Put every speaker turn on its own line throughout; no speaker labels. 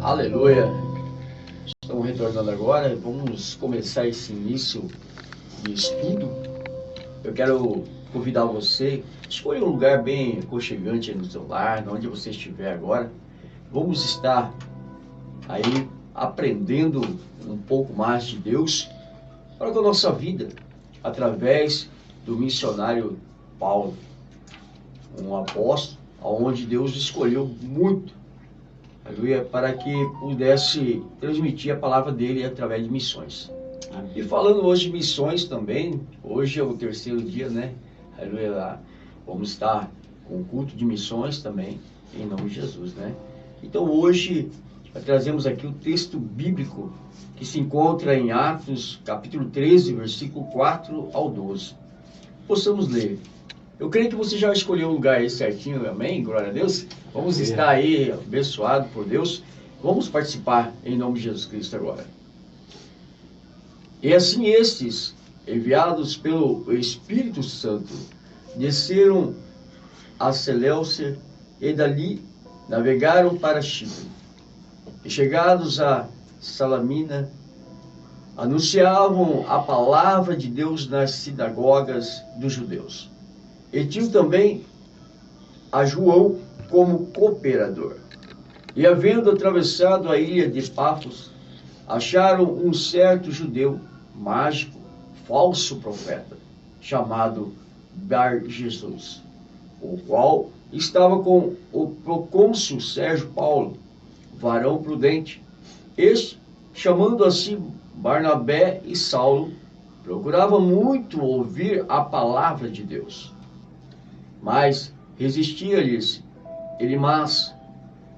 Aleluia! Estamos retornando agora, vamos começar esse início de estudo. Eu quero convidar você, escolha um lugar bem aconchegante no seu lar, onde você estiver agora. Vamos estar aí aprendendo um pouco mais de Deus para com a nossa vida, através do missionário Paulo, um apóstolo, onde Deus escolheu muito, aleluia, para que pudesse transmitir a palavra dele através de missões. E falando hoje de missões também, hoje é o terceiro dia, né? Aleluia, vamos estar com o culto de missões também, em nome de Jesus, né? Então hoje trazemos aqui o texto bíblico que se encontra em Atos, capítulo 13, versículo 4 ao 12. Possamos ler. Eu creio que você já escolheu um lugar aí certinho, amém? Glória a Deus. Vamos estar aí abençoados por Deus. Vamos participar em nome de Jesus Cristo agora. E assim estes, enviados pelo Espírito Santo, desceram a Seleucia e dali navegaram para Chipre. E chegados a Salamina, anunciavam a palavra de Deus nas sinagogas dos judeus. E tinham também a João como cooperador. E havendo atravessado a ilha de Pafos, acharam um certo judeu, mágico, falso profeta, chamado Bar-Jesus, o qual estava com o procônsul Sérgio Paulo, varão prudente. Este, chamando assim Barnabé e Saulo, procurava muito ouvir a palavra de Deus. Mas resistia-lhes Elimas,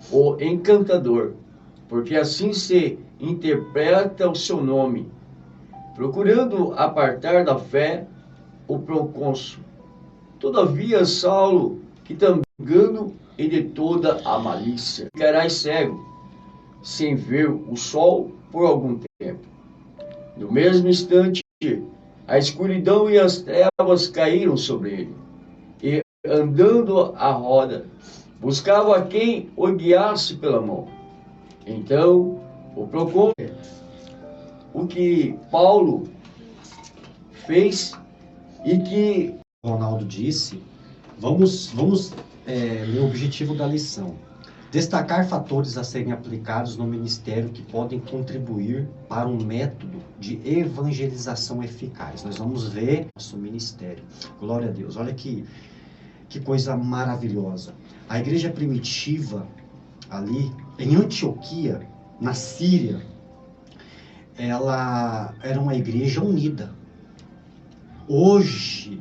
o encantador, porque assim se interpreta o seu nome, procurando apartar da fé o procônsul. Todavia Saulo, que também engano e de toda a malícia, ficarás cego, sem ver o sol por algum tempo. No mesmo instante, a escuridão e as trevas caíram sobre ele, e andando à roda, buscava a quem o guiasse pela mão. Então, o procônsul, o que Paulo fez e que
Ronaldo disse, vamos ler o objetivo da lição. Destacar fatores a serem aplicados no ministério que podem contribuir para um método de evangelização eficaz. Nós vamos ver nosso ministério. Glória a Deus. Olha que coisa maravilhosa. A igreja primitiva ali em Antioquia, na Síria, ela era uma igreja unida. Hoje,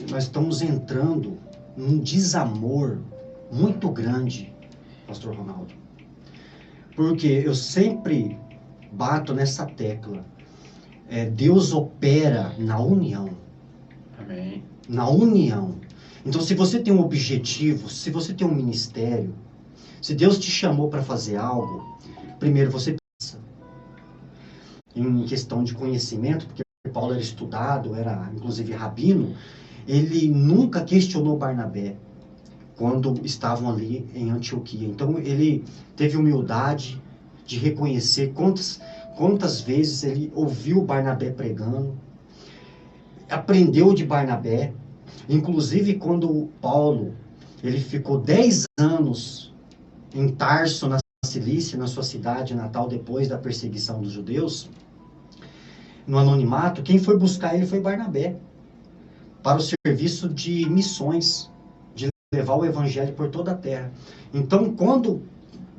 nós estamos entrando num desamor muito grande, Pastor Ronaldo. Porque eu sempre bato nessa tecla. Deus opera na união.
Amém.
Na união. Então, se você tem um objetivo, se você tem um ministério, se Deus te chamou para fazer algo, primeiro você pensa em questão de conhecimento, porque Paulo era estudado, era inclusive rabino. Ele nunca questionou Barnabé quando estavam ali em Antioquia. Então ele teve humildade de reconhecer quantas vezes ele ouviu Barnabé pregando, aprendeu de Barnabé. Inclusive quando Paulo ele ficou 10 anos em Tarso, na Cilícia, na sua cidade natal, depois da perseguição dos judeus, no anonimato, quem foi buscar ele foi Barnabé, para o serviço de missões, de levar o evangelho por toda a terra. Então, quando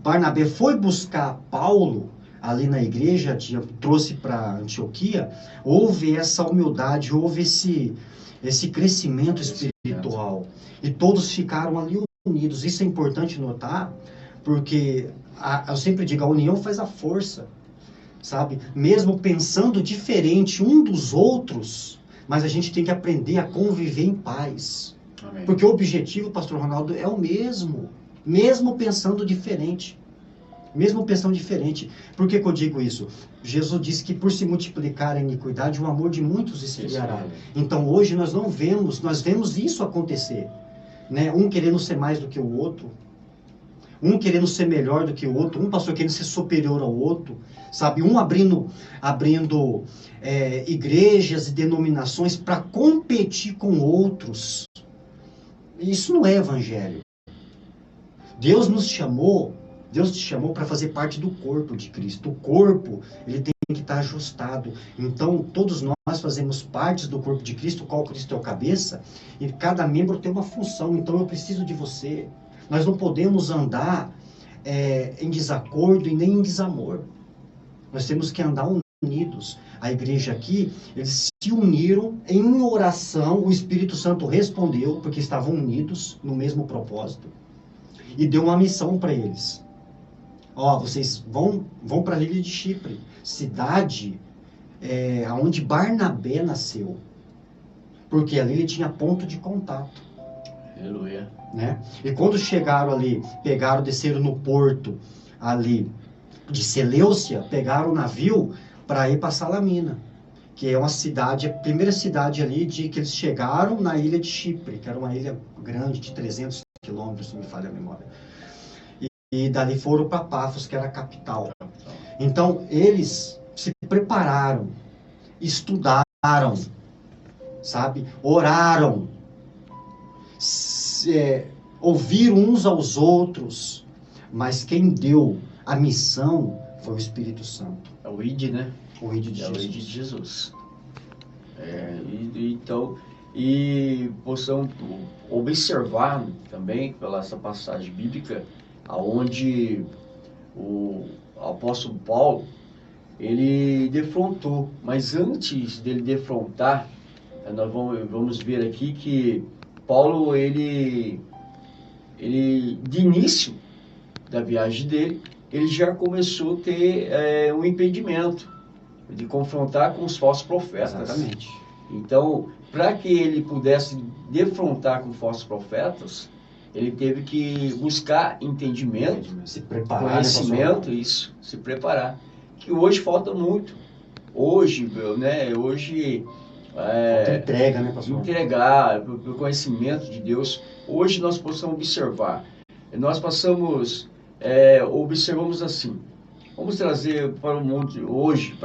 Barnabé foi buscar Paulo ali na igreja, trouxe para Antioquia, houve essa humildade, houve esse crescimento espiritual. E todos ficaram ali unidos. Isso é importante notar, porque eu sempre digo, a união faz a força, sabe? Mesmo pensando diferente um dos outros, mas a gente tem que aprender a conviver em paz.
Amém.
Porque o objetivo, Pastor Ronaldo, é o mesmo pensando diferente. Mesmo pensando diferente. Por que eu digo isso? Jesus disse que por se multiplicar a iniquidade, o amor de muitos esfriará. Então hoje nós vemos isso acontecer. né? Um querendo ser mais do que o outro, um querendo ser melhor do que o outro, um pastor querendo ser superior ao outro, sabe? Um abrindo igrejas e denominações para competir com outros. Isso não é evangelho. Deus te chamou para fazer parte do corpo de Cristo. O corpo, ele tem que estar ajustado. Então, todos nós fazemos parte do corpo de Cristo, qual Cristo é o cabeça, e cada membro tem uma função. Então, eu preciso de você. Nós não podemos andar em desacordo e nem em desamor. Nós temos que andar unidos. A igreja aqui, eles se uniram em oração, o Espírito Santo respondeu, porque estavam unidos no mesmo propósito, e deu uma missão para eles. Vocês vão para a ilha de Chipre, cidade onde Barnabé nasceu, porque ali ele tinha ponto de contato.
Aleluia.
Né? E quando chegaram ali, desceram no porto ali de Seleucia, pegaram o navio para ir para Salamina, que é uma cidade, a primeira cidade ali que eles chegaram na ilha de Chipre, que era uma ilha grande de 300 quilômetros, se me falha a memória. E dali foram para Pafos, que era a capital. Então, eles se prepararam, estudaram, sabe? Oraram, ouviram uns aos outros, mas quem deu a missão foi o Espírito Santo.
É o ID, né?
O ID de
Jesus.
Jesus.
O ID de Jesus. Então, possamos observar também pela essa passagem bíblica, aonde o apóstolo Paulo, ele defrontou, mas antes dele defrontar, nós vamos ver aqui que Paulo, ele de início da viagem dele, ele já começou a ter um impedimento de confrontar com os falsos profetas.
Exatamente.
Então, para que ele pudesse defrontar com falsos profetas, ele teve que buscar entendimento,
se preparar,
conhecimento, se preparar. Que hoje falta muito. Hoje, né?
Falta entrega, né, pastor?
Entregar o conhecimento de Deus. Hoje nós possamos observar. Nós observamos assim. Vamos trazer para o mundo hoje,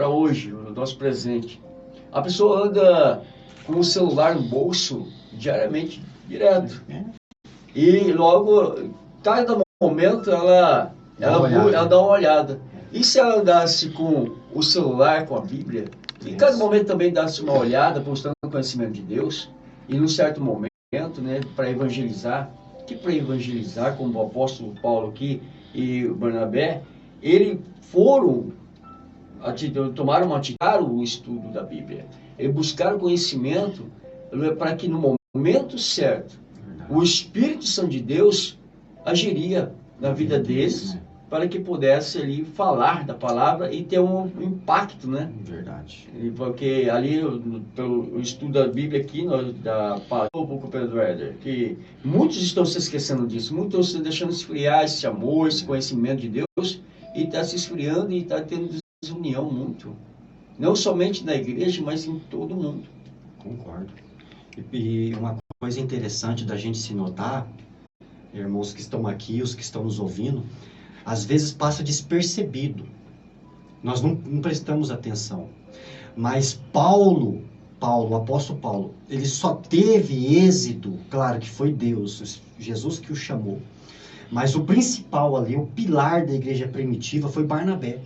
o nosso presente. A pessoa anda com o celular no bolso diariamente, direto. E logo, cada momento, ela dá uma olhada. E se ela andasse com o celular, com a Bíblia, em cada momento também desse uma olhada, buscando o conhecimento de Deus, e num certo momento, né, para evangelizar, como o apóstolo Paulo aqui e o Barnabé, eles tomaram o estudo da Bíblia. Eles buscaram conhecimento para que no momento certo, o Espírito Santo de Deus agiria na vida deles, para que pudesse ali falar da palavra e ter um impacto, né?
Verdade.
Porque ali, pelo estudo da Bíblia aqui, da palavra do cooperador Éder, que muitos estão se esquecendo disso, muitos estão se deixando esfriar esse amor, esse conhecimento de Deus, e está se esfriando e está tendo desunião muito. Não somente na igreja, mas em todo o mundo.
Concordo. E uma coisa interessante da gente se notar, irmãos que estão aqui, os que estão nos ouvindo, às vezes passa despercebido. Nós não prestamos atenção. Mas o apóstolo Paulo, ele só teve êxito, claro que foi Deus, Jesus que o chamou. Mas o principal ali, o pilar da igreja primitiva foi Barnabé.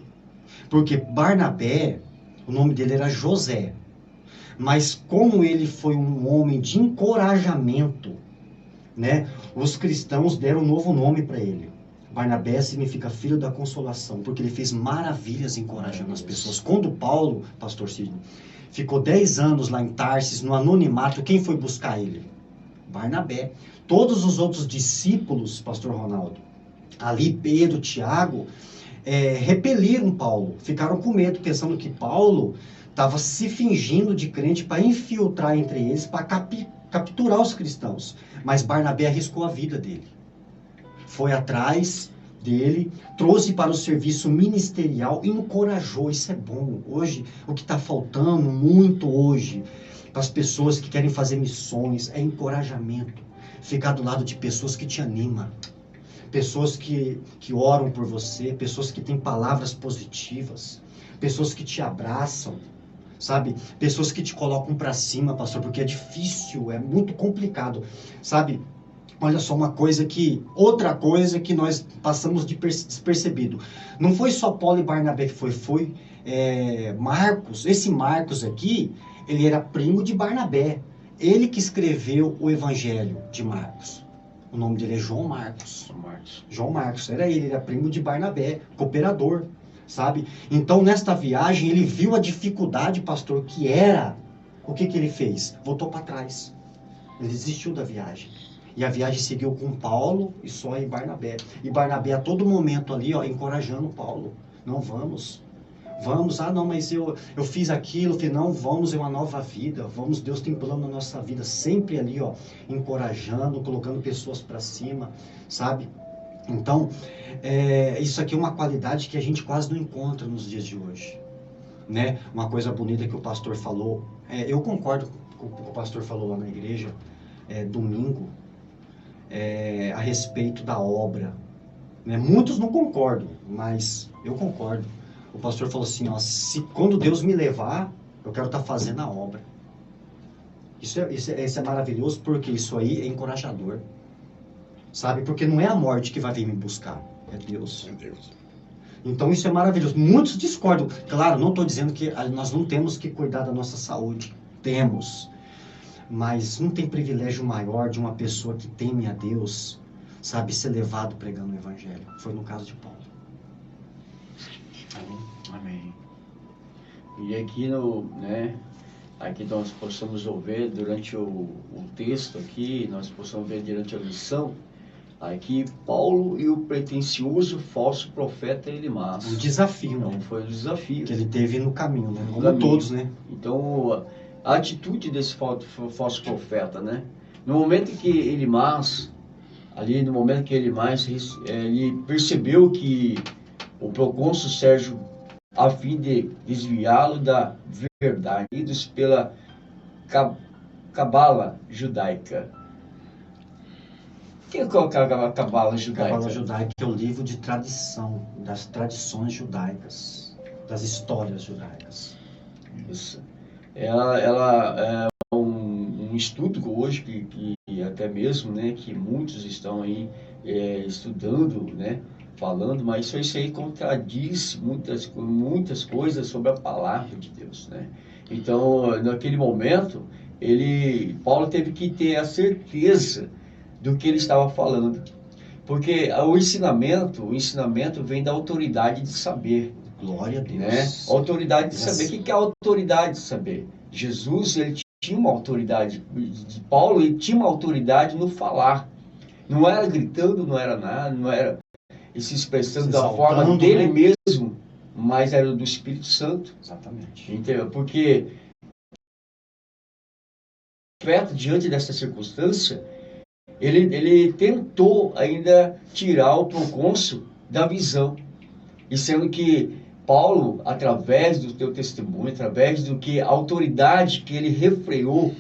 Porque Barnabé, o nome dele era José. Mas como ele foi um homem de encorajamento, né, os cristãos deram um novo nome para ele. Barnabé significa filho da consolação, porque ele fez maravilhas encorajando as pessoas. Quando Paulo, pastor Sidney, ficou 10 anos lá em Tarsis, no anonimato, quem foi buscar ele? Barnabé. Todos os outros discípulos, pastor Ronaldo, ali Pedro, Tiago, repeliram Paulo, ficaram com medo, pensando que Paulo estava se fingindo de crente para infiltrar entre eles, para capturar os cristãos. Mas Barnabé arriscou a vida dele. Foi atrás dele, trouxe para o serviço ministerial, encorajou. Isso é bom. Hoje, o que está faltando muito hoje, para as pessoas que querem fazer missões, é encorajamento. ficar do lado de pessoas que te animam, pessoas que oram por você, pessoas que têm palavras positivas, pessoas que te abraçam, sabe? Pessoas que te colocam para cima, pastor, porque é difícil, é muito complicado, sabe? Olha só outra coisa que nós passamos despercebido. Não foi só Paulo e Barnabé que foi Marcos. Esse Marcos aqui, ele era primo de Barnabé. Ele que escreveu o Evangelho de Marcos. O nome dele é João Marcos. João Marcos, ele era primo de Barnabé, cooperador, sabe? Então, nesta viagem, ele viu a dificuldade, pastor, que era. O que ele fez? Voltou para trás. Ele desistiu da viagem. E a viagem seguiu com Paulo e só em Barnabé. E Barnabé a todo momento ali, encorajando Paulo. Não, vamos. Não, mas eu fiz aquilo. Não, vamos, é uma nova vida. Vamos, Deus tem plano na nossa vida. Sempre ali, encorajando, colocando pessoas para cima, sabe? Então, isso aqui é uma qualidade que a gente quase não encontra nos dias de hoje. Né? Uma coisa bonita que o pastor falou. Eu concordo com o que o pastor falou lá na igreja, domingo. A respeito da obra, né? Muitos não concordam, mas eu concordo. O pastor falou assim, quando Deus me levar, eu quero estar fazendo a obra. Isso é maravilhoso, porque isso aí é encorajador, sabe? Porque não é a morte que vai vir me buscar, é Deus. É Deus. Então isso é maravilhoso. Muitos discordam. Claro, não estou dizendo que nós não temos que cuidar da nossa saúde. Temos. Mas não tem privilégio maior de uma pessoa que teme a Deus, sabe, ser levado pregando o Evangelho. Foi no caso de Paulo.
Amém. E aqui aqui nós possamos ouvir durante o texto aqui, nós possamos ver durante a lição, aqui Paulo e o pretensioso falso profeta Elimas.
Um desafio,
então,
né?
Foi um desafio.
Que ele teve no caminho, né? Como todos, né?
Então, a atitude desse falso profeta, né? No momento que Elimas, ele percebeu que o procônsul Sérgio, a fim de desviá-lo da verdade, pela cabala judaica. O que é a cabala judaica?
A cabala judaica é o livro de tradição, das tradições judaicas, das histórias judaicas.
Isso. Ela é um estudo hoje que até mesmo, né, que muitos estão aí estudando, né, falando, mas isso aí contradiz muitas coisas sobre a palavra de Deus, né? Então, naquele momento, Paulo teve que ter a certeza do que ele estava falando, porque o ensinamento vem da autoridade de saber.
Glória a Deus.
Né? A autoridade de saber. O que é a autoridade de saber? Jesus, ele tinha uma autoridade. Paulo, ele tinha uma autoridade no falar. Não era gritando, não era nada, não era se expressando da forma dele, né? Mesmo, mas era do Espírito Santo.
Exatamente.
Entendeu? Porque diante dessa circunstância, ele tentou ainda tirar o procônsul da visão. E sendo que Paulo, através do teu testemunho, através a autoridade que ele refreou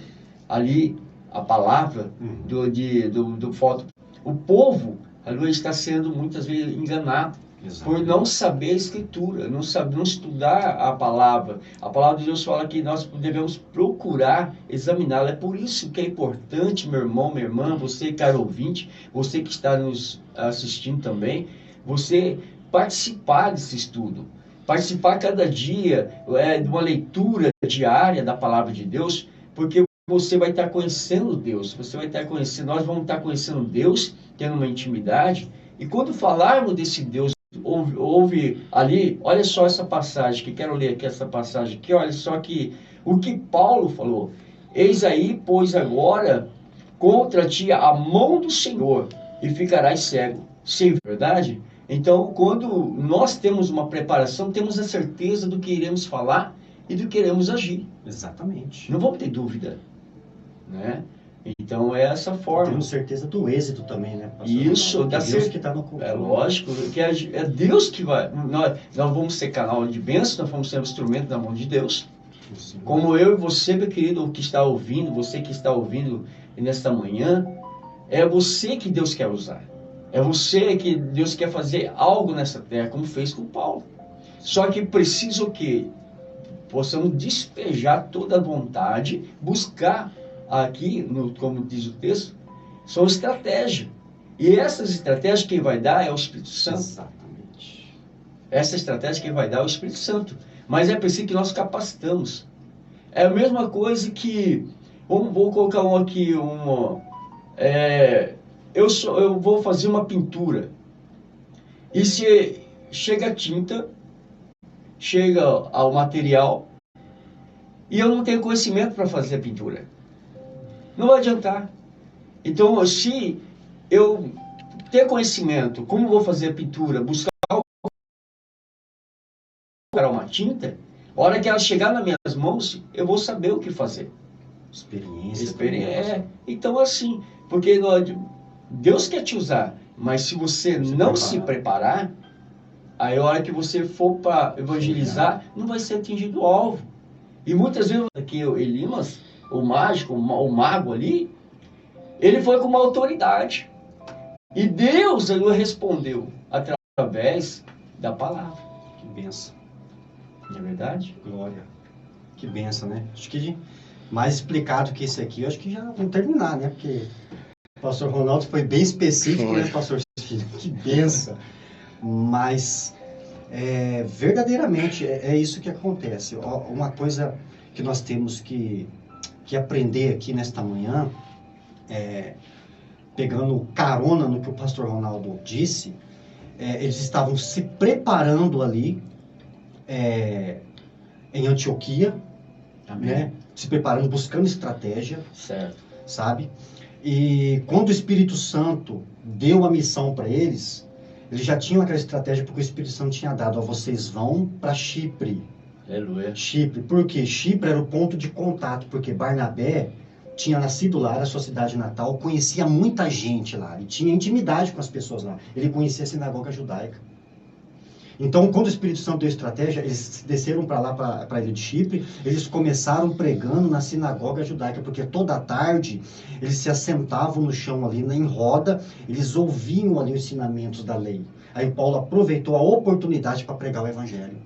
ali, a palavra do fato, o povo ali está sendo muitas vezes enganado. Exatamente. Por não saber a Escritura, não estudar a palavra. A palavra de Deus fala que nós devemos procurar examiná-la. É por isso que é importante, meu irmão, minha irmã, você, caro ouvinte, você que está nos assistindo também, você participar desse estudo. Participar cada dia de uma leitura diária da palavra de Deus, porque você vai estar conhecendo Deus, nós vamos estar conhecendo Deus, tendo uma intimidade, e quando falarmos desse Deus, ouve ali, olha só essa passagem, que quero ler aqui essa passagem aqui, olha só que o que Paulo falou, eis aí, pois agora, contra ti a mão do Senhor, e ficarás cego, sim, verdade? Então, quando nós temos uma preparação, temos a certeza do que iremos falar e do que iremos agir.
Exatamente.
Não vamos ter dúvida, né? Então, é essa forma.
Temos certeza do êxito também, né, pastor?
Isso,
da Deus que está no controle.
É lógico, que é Deus que vai. Nós vamos ser canal de bênção, nós vamos ser um instrumento na mão de Deus. Sim. Como eu e você, meu querido, que está ouvindo, você que está ouvindo nesta manhã, É você que Deus quer usar. É você que Deus quer fazer algo nessa terra, como fez com Paulo. Só que precisa o quê? Possamos despejar toda a vontade, buscar aqui, como diz o texto, são estratégias. E essas estratégias quem vai dar é o Espírito Santo.
Exatamente.
Essa estratégia quem vai dar é o Espírito Santo. Mas é preciso que nós capacitamos. É a mesma coisa que, vou colocar um aqui, eu vou fazer uma pintura. E se chega a tinta, chega ao material, e eu não tenho conhecimento para fazer a pintura, não vai adiantar. Então, se eu ter conhecimento, como vou fazer a pintura, buscar uma tinta, a hora que ela chegar nas minhas mãos, eu vou saber o que fazer.
Experiência.
Então, assim, porque Deus quer te usar, mas se você não se preparar, aí a hora que você for para evangelizar, não vai ser atingido o alvo. E muitas vezes aqui Elimas, o mágico, o mago ali, ele foi com uma autoridade. E Deus ele respondeu através da palavra.
Que benção.
Não é verdade?
Glória. Que benção, né? Acho que mais explicado que isso aqui, eu acho que já vamos terminar, né? Porque o pastor Ronaldo foi bem específico, né, pastor Cecília? Que benção. Mas, verdadeiramente, é isso que acontece. Uma coisa que nós temos que aprender aqui nesta manhã, pegando carona no que o pastor Ronaldo disse, eles estavam se preparando ali em Antioquia, né? Se preparando, buscando estratégia,
certo,
sabe? E quando o Espírito Santo deu a missão para eles já tinham aquela estratégia porque o Espírito Santo tinha dado, vocês vão para Chipre.
Aleluia.
Chipre, por quê? Chipre era o ponto de contato, porque Barnabé tinha nascido lá, era a sua cidade natal, conhecia muita gente lá, e tinha intimidade com as pessoas lá. Ele conhecia a sinagoga judaica. Então, quando o Espírito Santo deu estratégia, eles desceram para lá, para a ilha de Chipre, eles começaram pregando na sinagoga judaica, porque toda tarde eles se assentavam no chão ali, em roda, eles ouviam ali os ensinamentos da lei. Aí Paulo aproveitou a oportunidade para pregar o evangelho.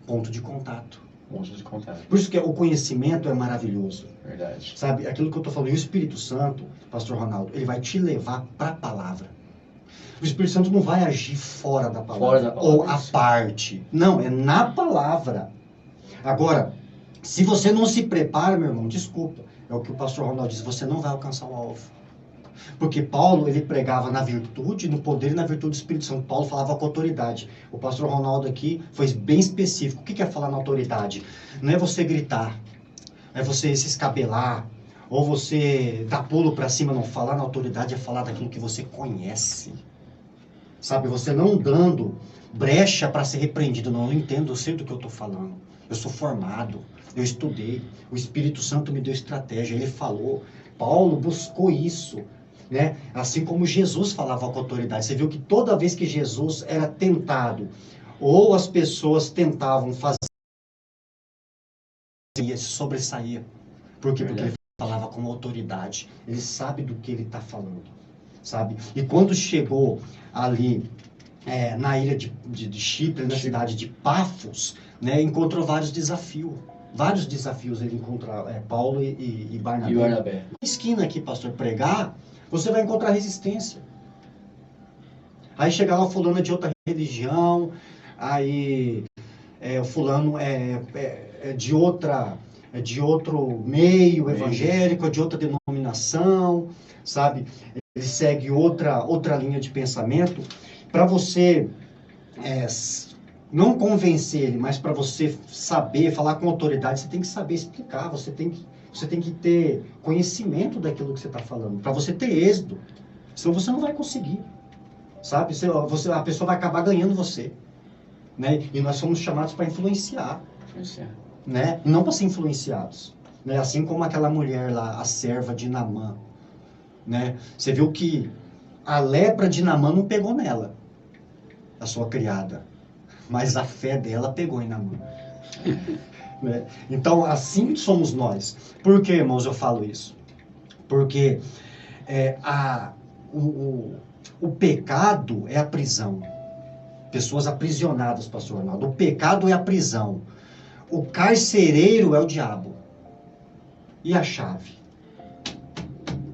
Ponto de contato.
Ponto de contato.
Por isso que o conhecimento é maravilhoso.
Verdade.
Sabe, aquilo que eu estou falando, e o Espírito Santo, pastor Ronaldo, ele vai te levar para a palavra. O Espírito Santo não vai agir fora da palavra, ou à parte. Não, é na palavra. Agora, se você não se prepara, meu irmão, desculpa, é o que o pastor Ronaldo diz, você não vai alcançar o alvo. Porque Paulo, ele pregava na virtude, no poder e na virtude do Espírito Santo. Paulo falava com autoridade. O pastor Ronaldo aqui foi bem específico. O que é falar na autoridade? Não é você gritar, é você se escabelar, ou você dar pulo para cima. Não, falar na autoridade é falar daquilo que você conhece. Sabe, você não dando brecha para ser repreendido. Não, eu entendo, eu sei do que eu estou falando. Eu sou formado, eu estudei. O Espírito Santo me deu estratégia, ele falou. Paulo buscou isso, né? Assim como Jesus falava com autoridade. Você viu que toda vez que Jesus era tentado, ou as pessoas tentavam fazer, ele se sobressaía. Por quê? Porque ele falava com autoridade. Ele sabe do que ele está falando. Sabe? E quando chegou ali na ilha de Chipre, na cidade de Pafos, né, encontrou vários desafios. Vários desafios ele encontrou, Paulo e Barnabé.
E Barnabé.
Na esquina aqui, pastor, pregar, você vai encontrar resistência. Aí chega lá o fulano é de outra religião, aí o fulano é de outro meio evangélico, é de outra denominação, sabe? Ele segue outra linha de pensamento. Para você não convencer ele, mas para você saber, falar com autoridade, você tem que saber explicar, você tem que ter conhecimento daquilo que você está falando, para você ter êxito. Senão você não vai conseguir, sabe? A pessoa vai acabar ganhando você, né? E nós somos chamados para influenciar, né? E não para ser influenciados, né? Assim como aquela mulher lá, a serva de Naamã, né? Você viu que a lepra de Naamã não pegou nela, a sua criada, mas a fé dela pegou em Naamã. Né? Então, assim somos nós. Por que, irmãos, eu falo isso? Porque o pecado é a prisão. Pessoas aprisionadas, pastor Ronaldo. O pecado é a prisão. O carcereiro é o diabo. E a chave?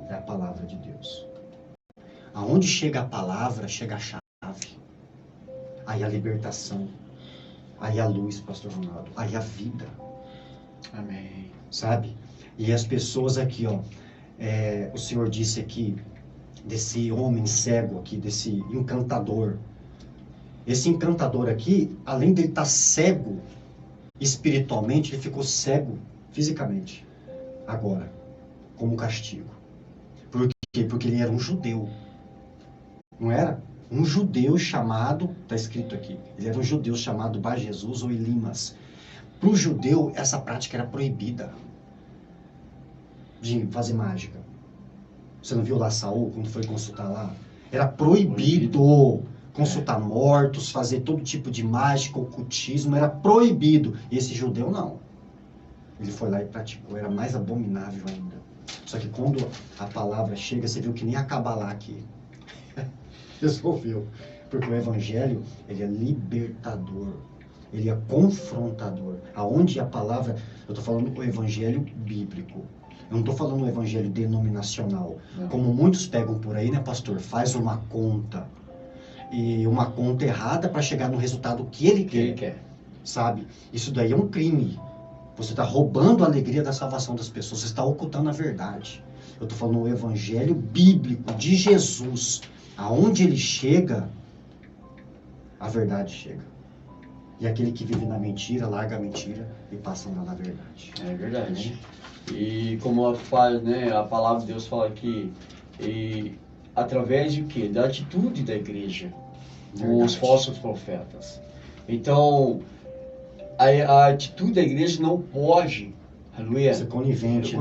É a palavra de Deus. Aonde chega a palavra, chega a chave. Aí a libertação. Aí a luz, pastor Ronaldo. Aí a vida.
Amém.
Sabe? E as pessoas aqui, ó. O Senhor disse aqui, desse homem cego aqui, desse encantador. Esse encantador aqui, além de ele estar cego espiritualmente, ele ficou cego fisicamente. Agora, como castigo. Por quê? Porque ele era um judeu. Não era? Um judeu chamado, está escrito aqui, ele era um judeu chamado Bar Jesus ou Elimas. Para o judeu, essa prática era proibida de fazer mágica. Você não viu lá Saul, quando foi consultar lá? Era proibido consultar mortos, fazer todo tipo de mágica, ocultismo, era proibido. E esse judeu não. Ele foi lá e praticou, era mais abominável ainda. Só que quando a palavra chega, você viu que nem a Cabalá aqui resolveu. Porque o evangelho, ele é libertador. Ele é confrontador. Aonde a palavra, eu estou falando o evangelho bíblico. Eu não estou falando o evangelho denominacional. Não. Como muitos pegam por aí, né, pastor? Faz uma conta. E uma conta errada para chegar no resultado que ele quer. Sabe? Isso daí é um crime. Você está roubando a alegria da salvação das pessoas. Você está ocultando a verdade. Eu estou falando o evangelho bíblico de Jesus. Aonde ele chega, a verdade chega. E aquele que vive na mentira, larga a mentira e passa a andar na verdade.
É verdade. E como fala, né, a palavra de Deus fala que através de quê? Da atitude da igreja, com os falsos profetas. Então, a atitude da igreja não pode, aleluia,
ser conivente,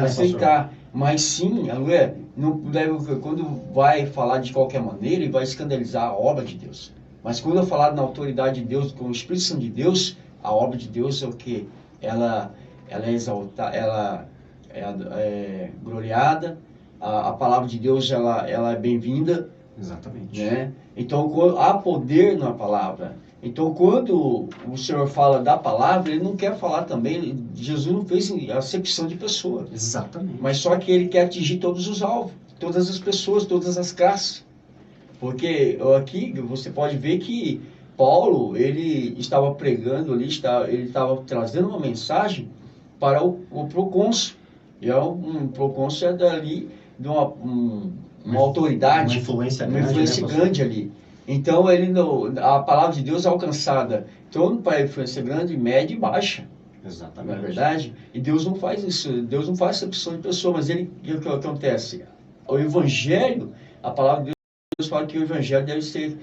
aceitar. Mas sim, aleluia, não deve, quando vai falar de qualquer maneira, ele vai escandalizar a obra de Deus. Mas quando eu falar na autoridade de Deus, com o Espírito Santo de Deus, a obra de Deus é o que? Ela é exaltada, ela é gloriada, a palavra de Deus ela é bem-vinda.
Exatamente.
Né? Então, há poder na palavra. Então, quando o Senhor fala da palavra, ele não quer falar também, Jesus não fez acepção de pessoa.
Exatamente.
Mas só que ele quer atingir todos os alvos, todas as pessoas, todas as classes. Porque aqui você pode ver que Paulo, ele estava pregando ali, ele estava trazendo uma mensagem para o procônsul. E um procônsul é dali de uma autoridade,
uma influência
grande ali. Então, a palavra de Deus é alcançada tanto para a influência grande, média e baixa.
Exatamente.
Não é verdade? E Deus não faz isso, Deus não faz acepção de pessoa, mas o que acontece? O Evangelho, a palavra de Deus fala que o Evangelho deve ser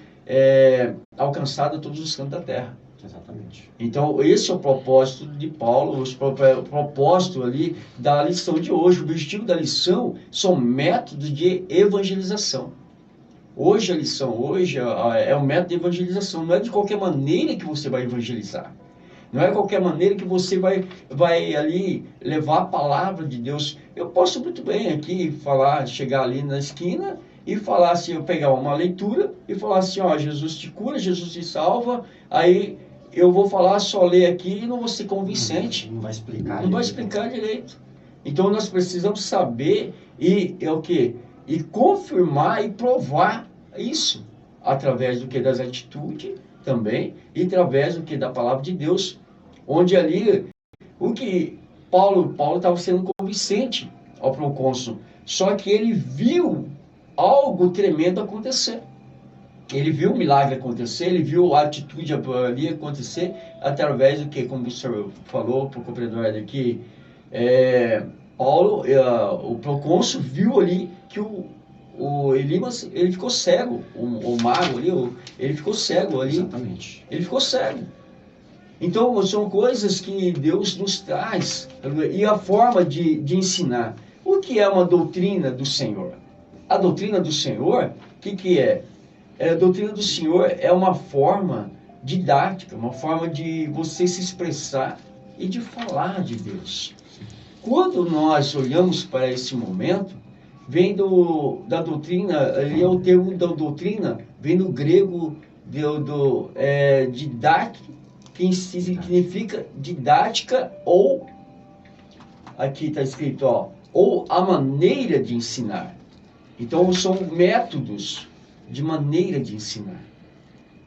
alcançado a todos os cantos da terra.
Exatamente.
Então, esse é o propósito de Paulo, o propósito ali da lição de hoje. O objetivo da lição são métodos de evangelização. Hoje a lição, é um método de evangelização. Não é de qualquer maneira que você vai evangelizar. Não é de qualquer maneira que você vai ali levar a palavra de Deus. Eu posso muito bem aqui chegar ali na esquina e falar assim, eu pegar uma leitura e falar assim, ó, Jesus te cura, Jesus te salva, aí eu vou falar, só ler aqui e não vou ser convincente.
Não vai explicar.
Não vai explicar direito. Então nós precisamos saber e confirmar e provar isso através do que? Das atitudes também e através do que? Da palavra de Deus, onde ali o que Paulo estava sendo convincente ao procônsul, só que ele viu algo tremendo acontecer. Ele viu o milagre acontecer, ele viu a atitude ali acontecer através do que, como o senhor falou para o compreendedor aqui, Paulo, o procônsul viu ali que o Elimas, ele ficou cego, o mago ali, ele ficou cego ali.
Exatamente.
Ele ficou cego. Então, são coisas que Deus nos traz, e a forma de ensinar. O que é uma doutrina do Senhor? A doutrina do Senhor, o que é? A doutrina do Senhor é uma forma didática, uma forma de você se expressar e de falar de Deus. Quando nós olhamos para esse momento, vem da doutrina, ali é o termo da doutrina, vem do grego didac, que significa didática, ou, aqui está escrito, ó, ou a maneira de ensinar. Então, são métodos de maneira de ensinar.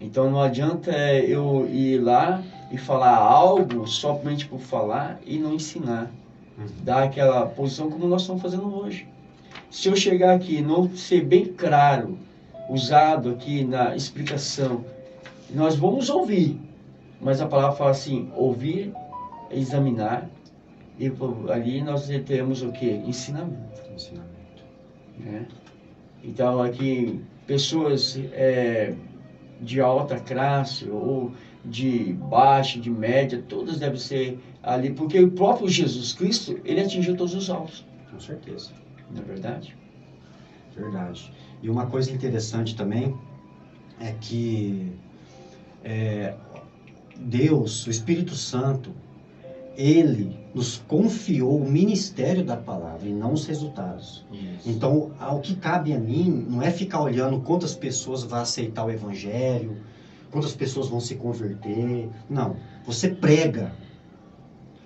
Então, não adianta eu ir lá e falar algo somente por falar e não ensinar. Dar aquela posição como nós estamos fazendo hoje. Se eu chegar aqui e não ser bem claro, usado aqui na explicação, nós vamos ouvir, mas a palavra fala assim, ouvir, examinar, e ali nós teremos o quê? Ensinamento. Né? Então aqui, pessoas de alta classe ou de baixa, de média, todas devem ser ali, porque o próprio Jesus Cristo, ele atingiu todos os alvos.
Com certeza.
Não é verdade?
Verdade. E uma coisa interessante também é que Deus, o Espírito Santo, ele nos confiou o ministério da palavra e não os resultados.
Isso.
Então, o que cabe a mim não é ficar olhando quantas pessoas vão aceitar o evangelho, quantas pessoas vão se converter. Não, você prega.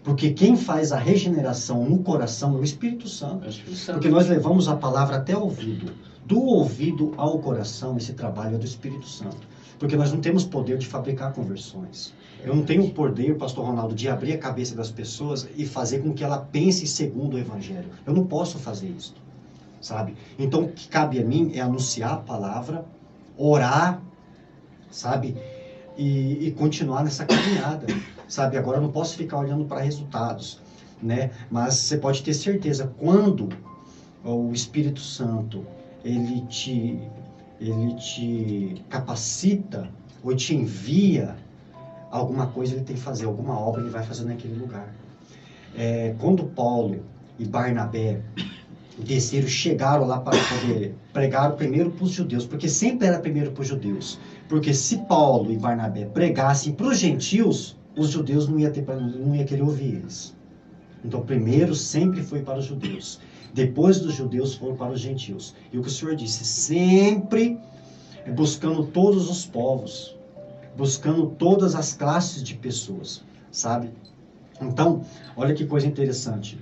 Porque quem faz a regeneração no coração é o Espírito Santo. Porque nós levamos a palavra até o ouvido. Do ouvido ao coração, esse trabalho é do Espírito Santo. Porque nós não temos poder de fabricar conversões. Eu não tenho o poder, pastor Ronaldo, de abrir a cabeça das pessoas e fazer com que ela pense segundo o Evangelho. Eu não posso fazer isso, sabe? Então, o que cabe a mim é anunciar a palavra, orar, sabe? E continuar nessa caminhada, sabe? Agora eu não posso ficar olhando para resultados, né? Mas você pode ter certeza, quando o Espírito Santo, ele te capacita ou te envia alguma coisa, ele tem que fazer, alguma obra ele vai fazer naquele lugar. Quando Paulo e Barnabé desceram, chegaram lá para poder pregar primeiro para os judeus, porque sempre era primeiro para os judeus, porque se Paulo e Barnabé pregassem para os gentios, os judeus não iam querer ouvir eles. Então primeiro sempre foi para os judeus, depois dos judeus foram para os gentios. E o que o Senhor disse, sempre buscando todos os povos, buscando todas as classes de pessoas, sabe? Então, olha que coisa interessante.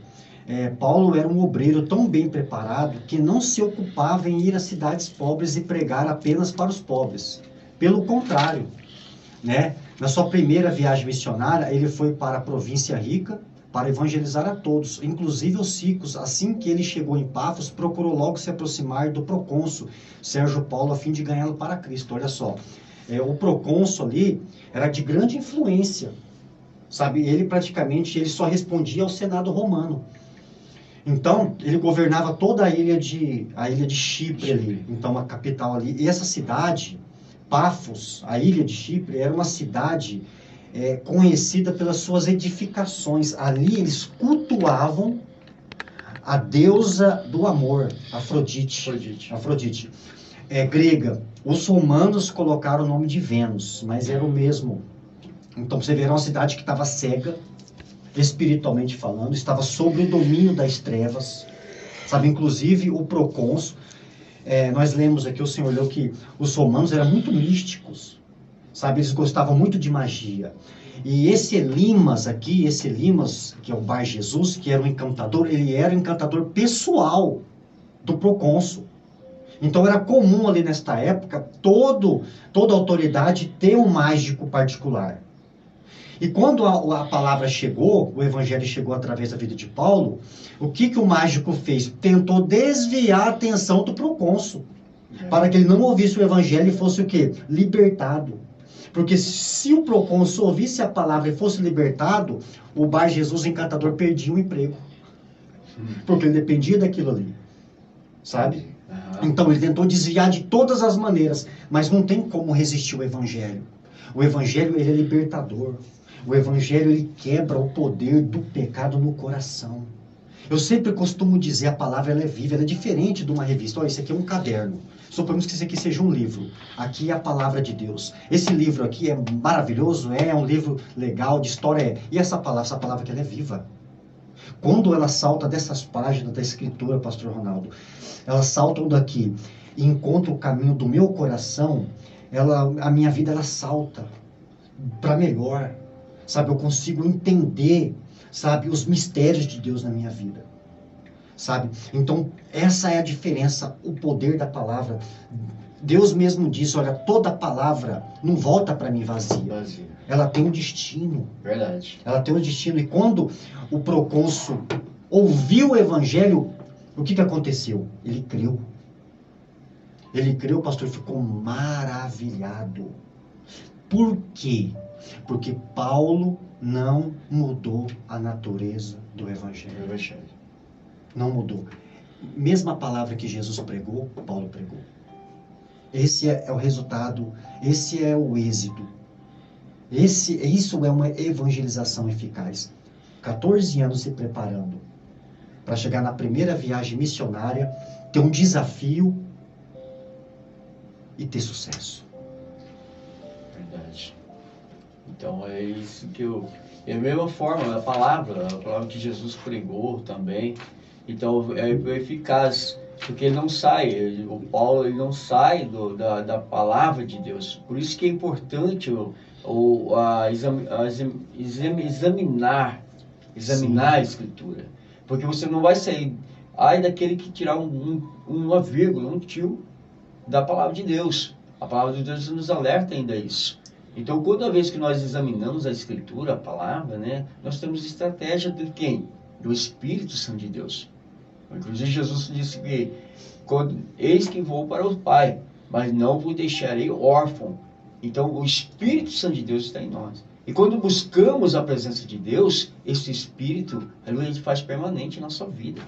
Paulo era um obreiro tão bem preparado que não se ocupava em ir às cidades pobres e pregar apenas para os pobres. Pelo contrário, né? Na sua primeira viagem missionária, ele foi para a província rica para evangelizar a todos, inclusive os ricos. Assim que ele chegou em Pafos, procurou logo se aproximar do procônsul Sérgio Paulo a fim de ganhá-lo para Cristo. Olha só. O procônsul ali era de grande influência, sabe? Ele só respondia ao Senado romano. Então, ele governava toda a ilha de Chipre ali, então a capital ali. E essa cidade, Pafos, a ilha de Chipre, era uma cidade conhecida pelas suas edificações. Ali eles cultuavam a deusa do amor, Afrodite. Grega. Os romanos colocaram o nome de Vênus, mas era o mesmo. Então você vê, era uma cidade que estava cega, espiritualmente falando, estava sob o domínio das trevas, sabe? Inclusive o procônsul, nós lemos aqui, o Senhor leu que os romanos eram muito místicos, sabe? Eles gostavam muito de magia. E esse Elimas, que é o Bar Jesus, que era um encantador, ele era o encantador pessoal do procônsul. Então era comum ali nesta época, toda autoridade ter um mágico particular. E quando a palavra chegou, o evangelho chegou através da vida de Paulo, o que o mágico fez? Tentou desviar a atenção do procônsul, para que ele não ouvisse o evangelho e fosse o quê? Libertado. Porque se o procônsul ouvisse a palavra e fosse libertado, o Bar Jesus encantador perdia o emprego. Porque ele dependia daquilo ali. Sabe? Então ele tentou desviar de todas as maneiras, mas não tem como resistir ao evangelho. O evangelho, ele é libertador. O evangelho, ele quebra o poder do pecado no coração. Eu sempre costumo dizer, a palavra ela é viva, ela é diferente de uma revista. Olha, isso aqui é um caderno. Suponhamos que isso aqui seja um livro. Aqui é a palavra de Deus. Esse livro aqui é maravilhoso, é um livro legal, de história. E essa palavra que ela é viva. Quando ela salta dessas páginas da Escritura, Pastor Ronaldo, elas saltam daqui e encontram o caminho do meu coração, a minha vida ela salta para melhor, sabe? Eu consigo entender, sabe, os mistérios de Deus na minha vida, sabe? Então, essa é a diferença, o poder da palavra. Deus mesmo diz, olha, toda palavra não volta para mim vazia. Ela tem um destino.
Verdade.
Ela tem um destino. E quando o procônsul ouviu o evangelho, o que aconteceu? Ele creu. Ele creu, pastor, ficou maravilhado. Por quê? Porque Paulo não mudou a natureza do evangelho. Não mudou. Mesma palavra que Jesus pregou, Paulo pregou. Esse é o resultado, esse é o êxito. Isso é uma evangelização eficaz. 14 anos se preparando para chegar na primeira viagem missionária, ter um desafio e ter sucesso.
Verdade. Então é isso que é a mesma forma, a palavra que Jesus pregou também. Então é eficaz, porque ele não sai, o Paulo ele não sai da palavra de Deus. Por isso que é importante examinar a Escritura. Porque você não vai sair, daquele que tirar uma vírgula, um tio da palavra de Deus. A palavra de Deus nos alerta ainda a isso. Então, toda vez que nós examinamos a Escritura, a palavra, né, nós temos estratégia de quem? Do Espírito Santo de Deus. Inclusive, Jesus disse que eis que vou para o Pai, mas não vos deixarei órfão. Então, o Espírito Santo de Deus está em nós. E quando buscamos a presença de Deus, esse Espírito, a gente faz permanente em nossa vida.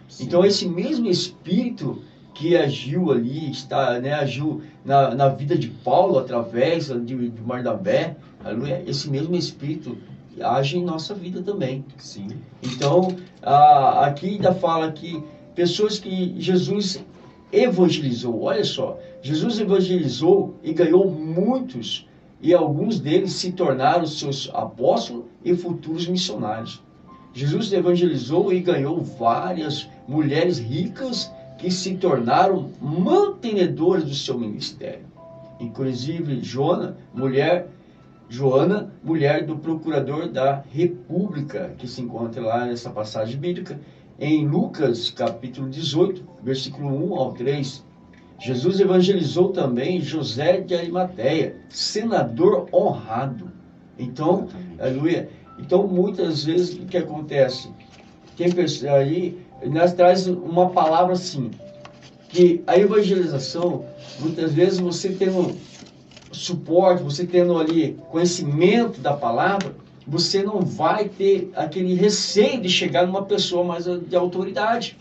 Sim. Então, esse mesmo Espírito que agiu ali, agiu na vida de Paulo, através de Barnabé, esse mesmo Espírito age em nossa vida também.
Sim.
Então, aqui ainda fala que pessoas que Jesus evangelizou, olha só, Jesus evangelizou e ganhou muitos, e alguns deles se tornaram seus apóstolos e futuros missionários. Jesus evangelizou e ganhou várias mulheres ricas que se tornaram mantenedoras do seu ministério. Inclusive, Joana, mulher do procurador da República, que se encontra lá nessa passagem bíblica, em Lucas, capítulo 18, versículo 1 ao 3. Jesus evangelizou também José de Arimateia, senador honrado. Então, aleluia. Então, muitas vezes, o que acontece? Tem pessoas aí, nós traz uma palavra assim, que a evangelização, muitas vezes você tendo suporte, você tendo ali conhecimento da palavra, você não vai ter aquele receio de chegar numa pessoa mais de autoridade.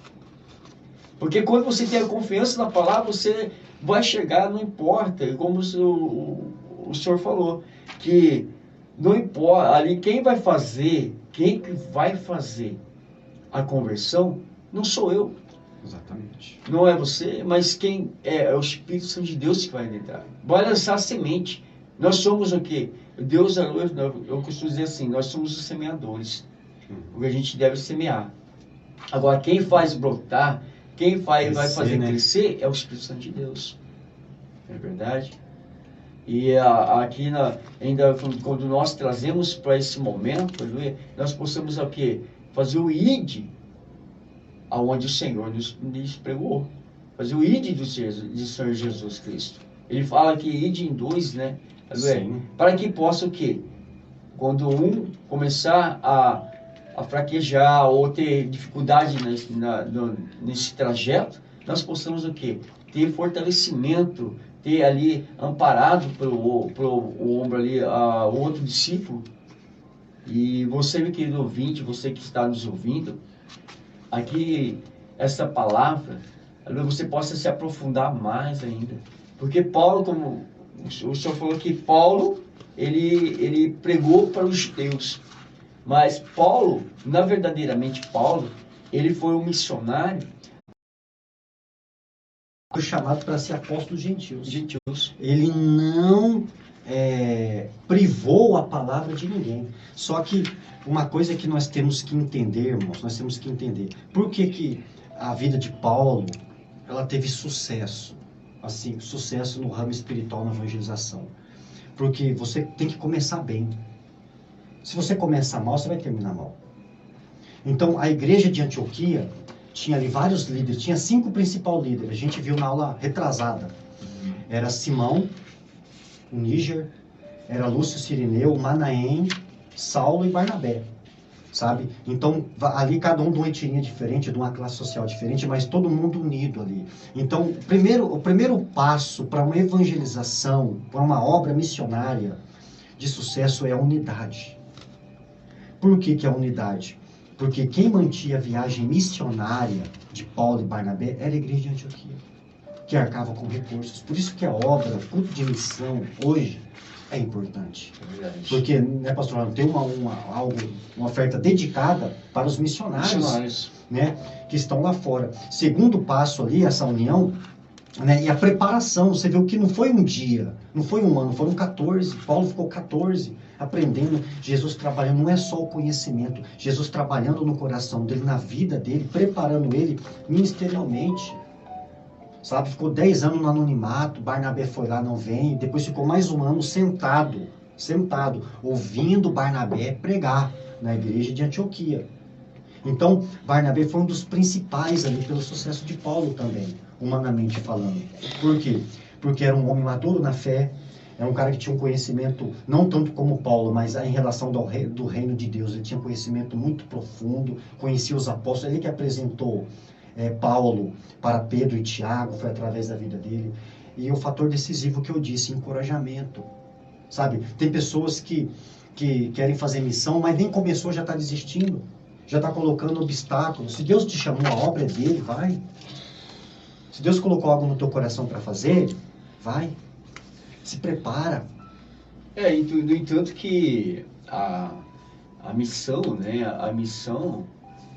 Porque quando você tem a confiança na palavra, você vai chegar, não importa, como o senhor falou, que não importa, ali quem que vai fazer a conversão, não sou eu.
Exatamente.
Não é você, mas quem é o Espírito Santo de Deus que vai entrar. Vai lançar a semente. Nós somos o quê? Deus, eu costumo dizer assim, nós somos os semeadores. O que a gente deve semear. Agora, quem faz brotar, quem vai fazer crescer é o Espírito Santo de Deus. Não é verdade? E aqui, ainda quando nós trazemos para esse momento, nós possamos o quê? Fazer o ID aonde o Senhor nos pregou. Fazer o ID do Senhor Jesus Cristo. Ele fala que ID em dois, né? Para que possa o quê? Quando um começar a fraquejar ou ter dificuldade nesse trajeto, nós possamos o quê? Ter fortalecimento, ter ali amparado pro ombro ali o outro discípulo. E você, meu querido ouvinte, você que está nos ouvindo, aqui, essa palavra, você possa se aprofundar mais ainda. Porque Paulo, como o senhor falou que Paulo, ele pregou para os judeus. Mas Paulo, verdadeiramente Paulo, ele foi um missionário.
Foi chamado para ser apóstolo dos gentios. Ele não privou a palavra de ninguém. Só que uma coisa que nós temos que entender, irmãos, nós temos que entender. Por que a vida de Paulo, ela teve sucesso? Assim, sucesso no ramo espiritual, na evangelização. Porque você tem que começar bem. Se você começar mal, você vai terminar mal. Então, a igreja de Antioquia tinha ali vários líderes, tinha 5 principais líderes. A gente viu na aula retrasada. Era Simão, o Níger, era Lúcio Cirineu, Manaém, Saulo e Barnabé, sabe? Então, ali cada um de uma etnia diferente, de uma classe social diferente, mas todo mundo unido ali. Então, o primeiro passo para uma evangelização, para uma obra missionária de sucesso é a unidade. Por que a unidade? Porque quem mantinha a viagem missionária de Paulo e Barnabé era a igreja de Antioquia, que arcava com recursos. Por isso que a obra, culto de missão, hoje, é importante. Porque, né, pastor, tem uma oferta dedicada para os missionários, né, que estão lá fora. Segundo passo ali, essa união, né, e a preparação. Você viu que não foi um dia, não foi um ano, foram 14. Paulo ficou 14 aprendendo, Jesus trabalhando. Não é só o conhecimento, Jesus trabalhando no coração dele, na vida dele, preparando ele ministerialmente. Sabe, ficou 10 anos no anonimato, Barnabé foi lá, não vem, depois ficou mais um ano sentado, ouvindo Barnabé pregar na igreja de Antioquia. Então, Barnabé foi um dos principais ali pelo sucesso de Paulo também, humanamente falando. Por quê? Porque era um homem maduro na fé, era um cara que tinha um conhecimento, não tanto como Paulo, mas em relação do reino de Deus, ele tinha conhecimento muito profundo, conhecia os apóstolos, ele que apresentou Paulo para Pedro e Tiago, foi através da vida dele. E o fator decisivo que eu disse, encorajamento. Sabe, tem pessoas que querem fazer missão, mas nem começou, já está desistindo, já está colocando obstáculos. Se Deus te chamou, a obra é dele, vai. Se Deus colocou algo no teu coração para fazer, vai. Se prepara.
No entanto que a missão, né,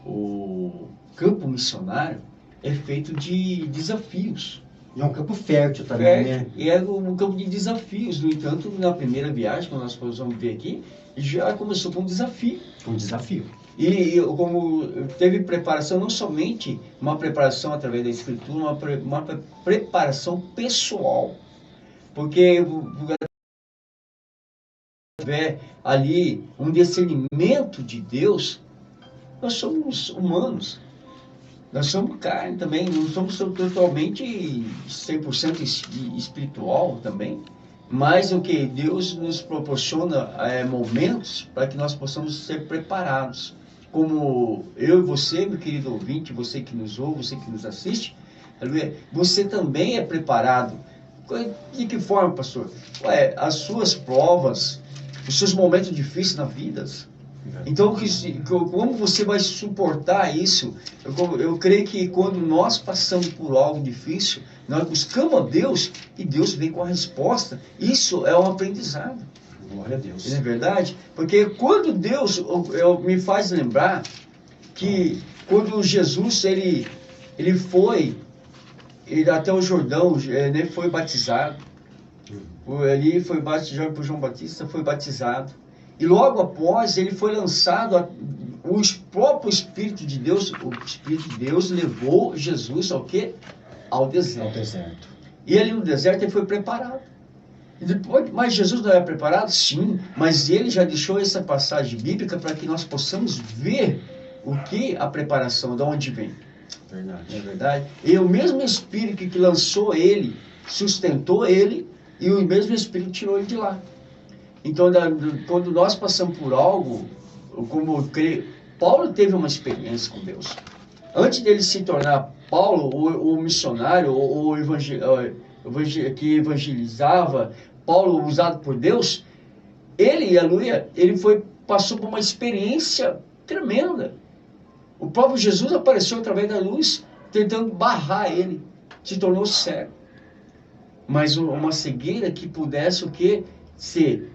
o campo missionário é feito de desafios.
E é um campo fértil também, né?
E é um campo de desafios. No entanto, na primeira viagem, como nós vamos ver aqui, já começou com um desafio.
Um desafio.
E como teve preparação, não somente uma preparação através da Escritura, uma preparação pessoal. Porque tiver ali um discernimento de Deus, nós somos humanos. Nós somos carne também, não somos totalmente 100% espiritual também. Mas o que Deus nos proporciona momentos para que nós possamos ser preparados. Como eu e você, meu querido ouvinte, você que nos ouve, você que nos assiste, você também é preparado. De que forma, pastor? As suas provas, os seus momentos difíceis na vida. Então, como você vai suportar isso? Eu creio que quando nós passamos por algo difícil, nós buscamos a Deus e Deus vem com a resposta. Isso é um aprendizado.
Glória a Deus.
Não é verdade? Porque quando Deus me faz lembrar que quando Jesus ele foi até o Jordão, ele foi batizado. Ali foi batizado por João Batista, foi batizado. E logo após ele foi lançado, o próprio Espírito de Deus, o Espírito de Deus levou Jesus ao quê? Ao deserto. E ali no deserto ele foi preparado. E depois, mas Jesus não era preparado? Sim, mas ele já deixou essa passagem bíblica para que nós possamos ver o que a preparação, de onde vem.
Verdade.
Não é verdade? E o mesmo Espírito que lançou ele, sustentou ele, e o mesmo Espírito tirou ele de lá. Então, quando nós passamos por algo, como eu creio, Paulo teve uma experiência com Deus. Antes dele se tornar Paulo, o missionário, que evangelizava, Paulo usado por Deus, ele passou por uma experiência tremenda. O próprio Jesus apareceu através da luz, tentando barrar ele, se tornou cego. Mas uma cegueira que pudesse o quê? Ser.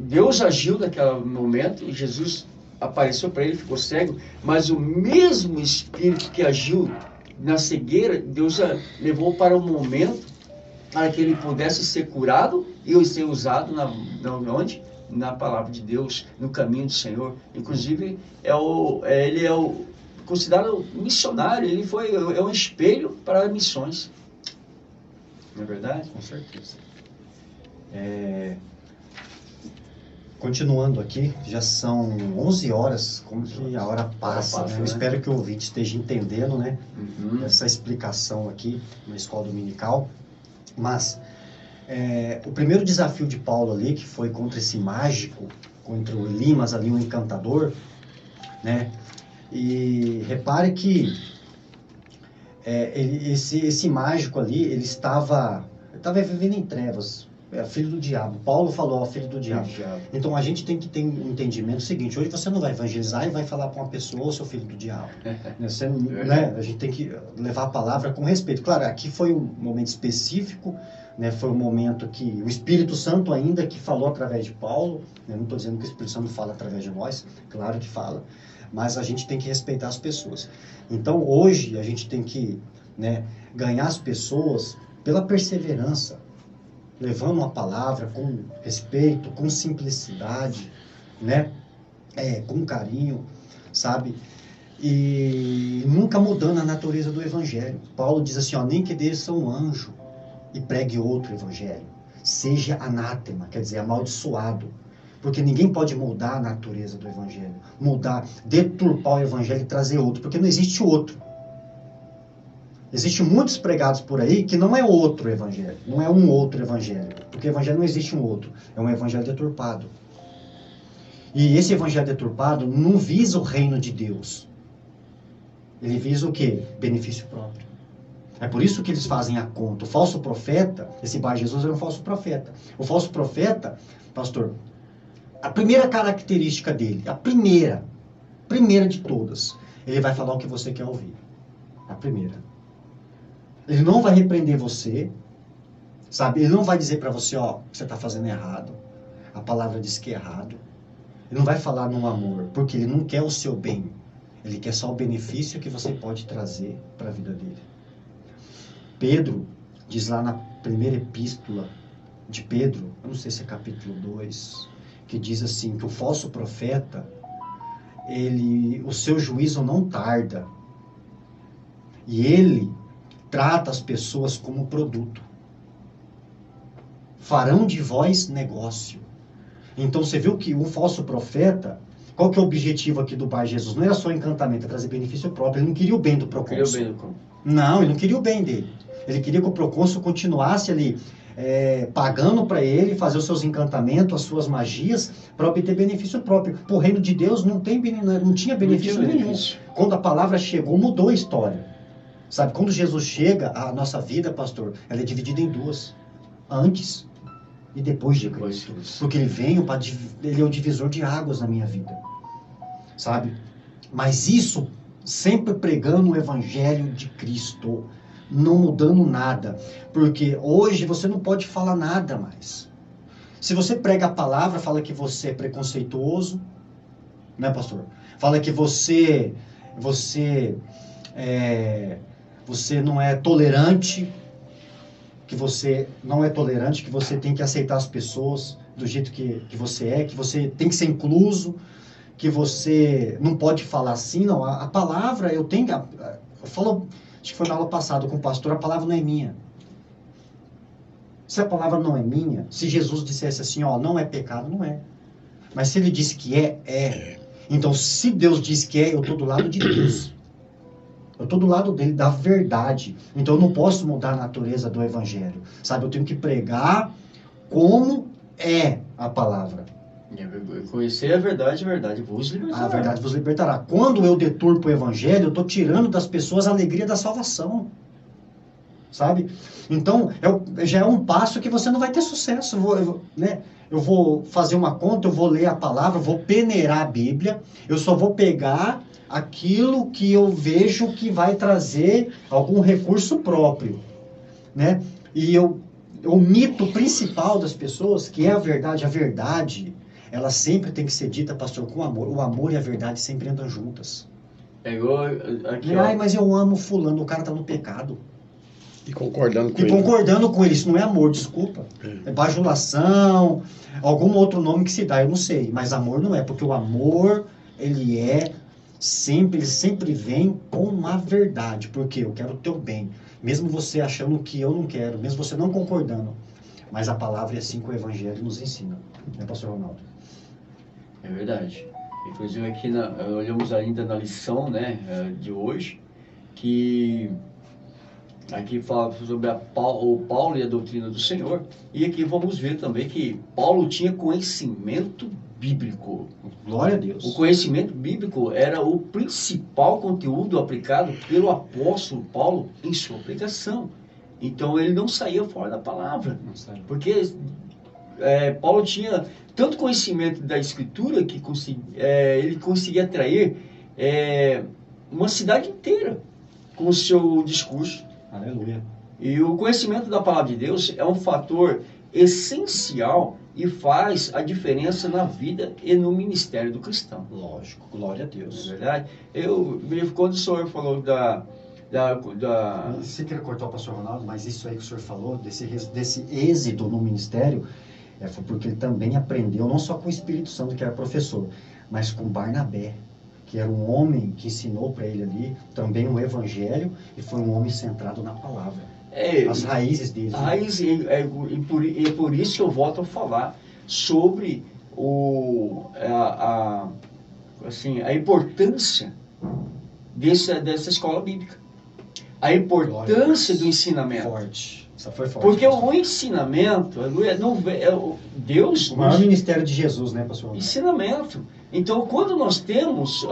Deus agiu naquele momento, e Jesus apareceu para ele, ficou cego, mas o mesmo Espírito que agiu na cegueira, Deus levou para um momento para que ele pudesse ser curado e ser usado onde? Na palavra de Deus, no caminho do Senhor. Inclusive, ele é considerado missionário, é um espelho para missões. Não é verdade?
Com certeza. Continuando aqui, já são 11 horas, como que a hora passa, né? Eu espero que o ouvinte esteja entendendo, né? Essa explicação aqui na escola dominical. Mas o primeiro desafio de Paulo ali, que foi contra esse mágico, contra o Elimas ali, um encantador, né? E repare que esse mágico ali, ele estava vivendo em trevas. É filho do diabo. Paulo falou, filho do diabo. Então a gente tem que ter um entendimento seguinte: hoje você não vai evangelizar e vai falar para uma pessoa, ô, seu filho do diabo. Né? A gente tem que levar a palavra com respeito. Claro, aqui foi um momento específico, né? Foi um momento que o Espírito Santo ainda que falou através de Paulo. Eu não estou dizendo que o Espírito Santo fala através de nós, claro que fala, mas a gente tem que respeitar as pessoas. Então hoje a gente tem que, né, ganhar as pessoas pela perseverança, levando uma palavra com respeito, com simplicidade, né? Com carinho, sabe? E nunca mudando a natureza do evangelho. Paulo diz assim, nem que desça um anjo e pregue outro evangelho, seja anátema, quer dizer, amaldiçoado. Porque ninguém pode mudar a natureza do evangelho, deturpar o evangelho e trazer outro, porque não existe outro. Existem muitos pregados por aí que não é outro evangelho, não é um outro evangelho, porque o evangelho não existe um outro, é um evangelho deturpado. E esse evangelho deturpado não visa o reino de Deus. Ele visa o quê? Benefício próprio. É por isso que eles fazem a conta. O falso profeta, esse Bar Jesus era um falso profeta. O falso profeta, pastor, a primeira característica dele, a primeira de todas, ele vai falar o que você quer ouvir. A primeira. Ele não vai repreender você, sabe? Ele não vai dizer para você, que você está fazendo errado. A palavra diz que é errado. Ele não vai falar no amor, porque ele não quer o seu bem. Ele quer só o benefício que você pode trazer para a vida dele. Pedro diz lá na primeira epístola de Pedro, eu não sei se é capítulo 2, que diz assim, que o falso profeta, o seu juízo não tarda. E ele trata as pessoas como produto. Farão de vós negócio. Então você viu que o falso profeta, qual que é o objetivo aqui do Bar Jesus? Não era só encantamento, é trazer benefício próprio. Ele não queria o bem do procônsul. Não, ele não queria o bem dele. Ele queria que o procônsul continuasse ali pagando para ele, fazer os seus encantamentos, as suas magias, para obter benefício próprio. Para o reino de Deus não tinha benefício nenhum. Quando a palavra chegou, mudou a história. Sabe, quando Jesus chega, a nossa vida, pastor, ela é dividida em duas. Antes e depois de Cristo. Porque ele veio ele é o divisor de águas na minha vida. Sabe? Mas isso sempre pregando o evangelho de Cristo. Não mudando nada. Porque hoje você não pode falar nada mais. Se você prega a palavra, fala que você é preconceituoso. Né, pastor? Fala que você não é tolerante, que você não é tolerante, que você tem que aceitar as pessoas do jeito que você é, que você tem que ser incluso, que você não pode falar assim, não. A palavra, eu falo, acho que foi na aula passada com o pastor, a palavra não é minha. Se a palavra não é minha, se Jesus dissesse assim, não é pecado, não é. Mas se ele disse que é. Então, se Deus diz que eu estou do lado de Deus. Eu estou do lado dele, da verdade. Então eu não posso mudar a natureza do evangelho. Sabe, eu tenho que pregar como é a palavra.
Conhecer a verdade vos libertará.
A verdade vos libertará. Quando eu deturpo o evangelho, eu estou tirando das pessoas a alegria da salvação. Sabe? Então, já é um passo que você não vai ter sucesso. Eu vou fazer uma conta, eu vou ler a palavra, vou peneirar a Bíblia, eu só vou pegar aquilo que eu vejo que vai trazer algum recurso próprio, né? E o mito principal das pessoas, que é a verdade, ela sempre tem que ser dita, pastor, com amor. O amor e a verdade sempre andam juntas.
É igual aqui,
mas eu amo fulano, o cara tá no pecado.
E concordando com
E
ele.
concordando com ele. Isso não é amor, desculpa. É bajulação, algum outro nome que se dá, eu não sei. Mas amor não é, porque o amor, ele sempre vem com a verdade. Porque eu quero o teu bem. Mesmo você achando que eu não quero, mesmo você não concordando. Mas a palavra é assim que o Evangelho nos ensina. Né, pastor Ronaldo?
É verdade. Inclusive aqui olhamos ainda na lição, né, de hoje, que aqui fala sobre o Paulo e a doutrina do Senhor. E aqui vamos ver também que Paulo tinha conhecimento bíblico.
Glória a Deus.
O conhecimento bíblico era o principal conteúdo aplicado pelo apóstolo Paulo em sua pregação. Então ele não saía fora da palavra. Porque Paulo tinha tanto conhecimento da Escritura que ele conseguia atrair uma cidade inteira com o seu discurso.
Aleluia.
E o conhecimento da palavra de Deus é um fator essencial e faz a diferença na vida e no ministério do cristão.
Lógico, glória a Deus.
Não é verdade? Quando o senhor falou
Você queria cortar o pastor Ronaldo, mas isso aí que o senhor falou, desse êxito no ministério, foi porque ele também aprendeu, não só com o Espírito Santo, que era professor, mas com Barnabé, que era um homem que ensinou para ele ali também o Evangelho, e foi um homem centrado na palavra. As raízes dele.
E por isso que eu volto a falar sobre a importância dessa escola bíblica. A importância do ensinamento.
Forte. Essa foi forte.
Porque o ensinamento, Deus...
O maior ministério de Jesus, né, pastor?
Ensinamento. Então, quando nós temos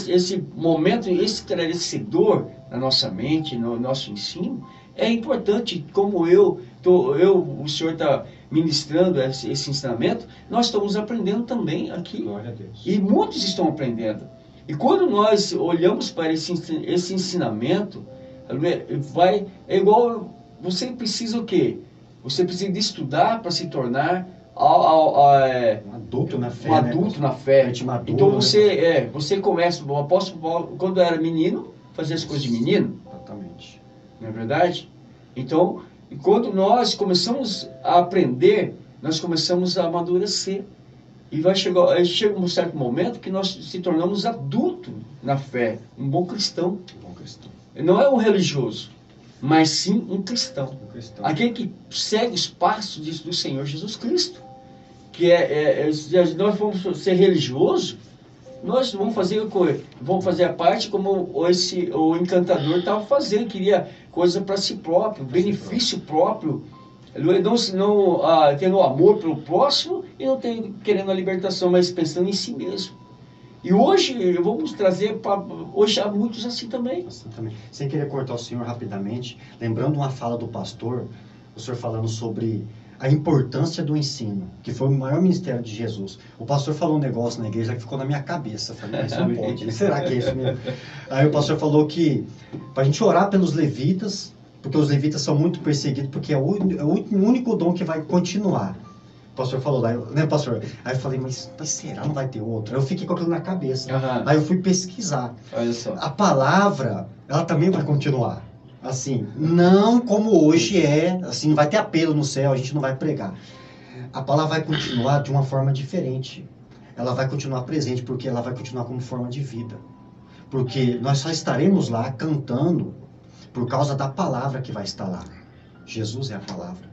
esse momento esclarecedor na nossa mente, no nosso ensino, é importante, como o senhor está ministrando esse ensinamento, nós estamos aprendendo também aqui.
Glória a Deus.
E muitos estão aprendendo. E quando nós olhamos para esse ensinamento, é igual, você precisa o quê? Você precisa de estudar para se tornar
um adulto na fé.
Um adulto na fé.
Maduro,
então você começa, o apóstolo Paulo, quando era menino, fazia as coisas de menino.
Exatamente.
Não é verdade? Então, quando nós começamos a aprender, nós começamos a amadurecer. E chega um certo momento que nós se tornamos adultos na fé, um bom cristão. Não é um religioso, mas sim um cristão. Aquele que segue os passos do Senhor Jesus Cristo. Que nós vamos ser religiosos, nós vamos fazer a parte como o encantador estava fazendo, queria coisa para si próprio, benefício próprio, não tendo amor pelo próximo e não querendo a libertação, mas pensando em si mesmo. E hoje, vamos trazer hoje há muitos assim também.
Sem querer cortar o senhor rapidamente, lembrando uma fala do pastor, o senhor falando sobre a importância do ensino, que foi o maior ministério de Jesus. O pastor falou um negócio na igreja que ficou na minha cabeça. Eu falei, isso não pode. Será que é isso mesmo? Aí o pastor falou que para a gente orar pelos levitas, porque os levitas são muito perseguidos, porque é o único dom que vai continuar. O pastor falou, né, pastor? Aí eu falei, mas será que não vai ter outro? Aí eu fiquei com aquilo na cabeça.
Uhum.
Aí eu fui pesquisar.
Olha só.
A palavra, ela também vai continuar. Assim, não como hoje assim, não vai ter apelo no céu, a gente não vai pregar. A palavra vai continuar de uma forma diferente. Ela vai continuar presente, porque ela vai continuar como forma de vida. Porque nós só estaremos lá cantando por causa da palavra que vai estar lá. Jesus é a palavra.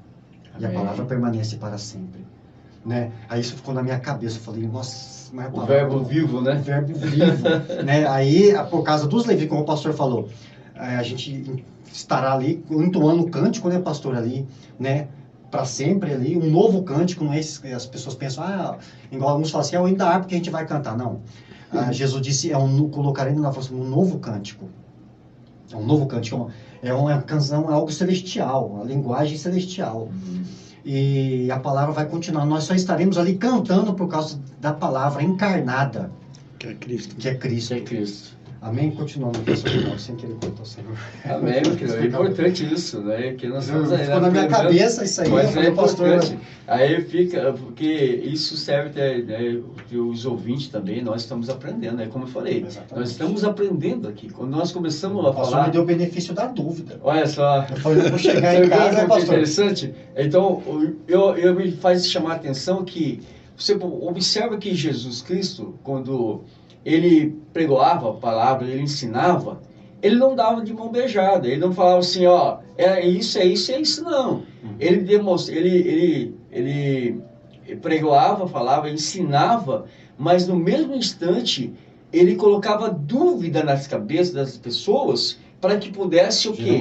Amém. E a palavra permanece para sempre. Né? Aí isso ficou na minha cabeça. Eu falei, nossa, mas a palavra,
o verbo vivo, né?
O verbo vivo. Né? Aí, por causa dos levitas, como o pastor falou, a gente estará ali entoando o cântico, né, pastor, ali, né, para sempre ali, um novo cântico, não é esse que as pessoas pensam, igual alguns falam assim, é o hino da harpa que a gente vai cantar, não. Jesus disse, colocaremos na força um novo cântico. É um novo cântico, é uma canção, é algo celestial, uma linguagem celestial. E a palavra vai continuar, nós só estaremos ali cantando por causa da palavra encarnada.
Que é Cristo.
Que é Cristo.
Que é Cristo.
Amém? Continuando, pastor Ronaldo, sem querer cortar o Senhor.
Amém, meu querido. É importante isso, né? Que nós estamos aí,
ficou na minha cabeça isso aí,
mas é
pastor.
importante. Aí fica, porque isso serve até os ouvintes também, nós estamos aprendendo, é como eu falei.
Exatamente.
Nós estamos aprendendo aqui. Quando nós começamos a
O pastor
falar...
me deu o benefício da dúvida.
Olha só.
Eu falei, eu vou chegar em casa, né, pastor?
Interessante. Então, eu me faz chamar a atenção que você observa que Jesus Cristo, quando ele pregoava a palavra, ele ensinava, ele não dava de mão beijada, ele não falava assim, ó, é isso, não. Ele demonstra, ele pregoava, falava, ensinava, mas no mesmo instante ele colocava dúvida nas cabeças das pessoas para que pudesse o quê?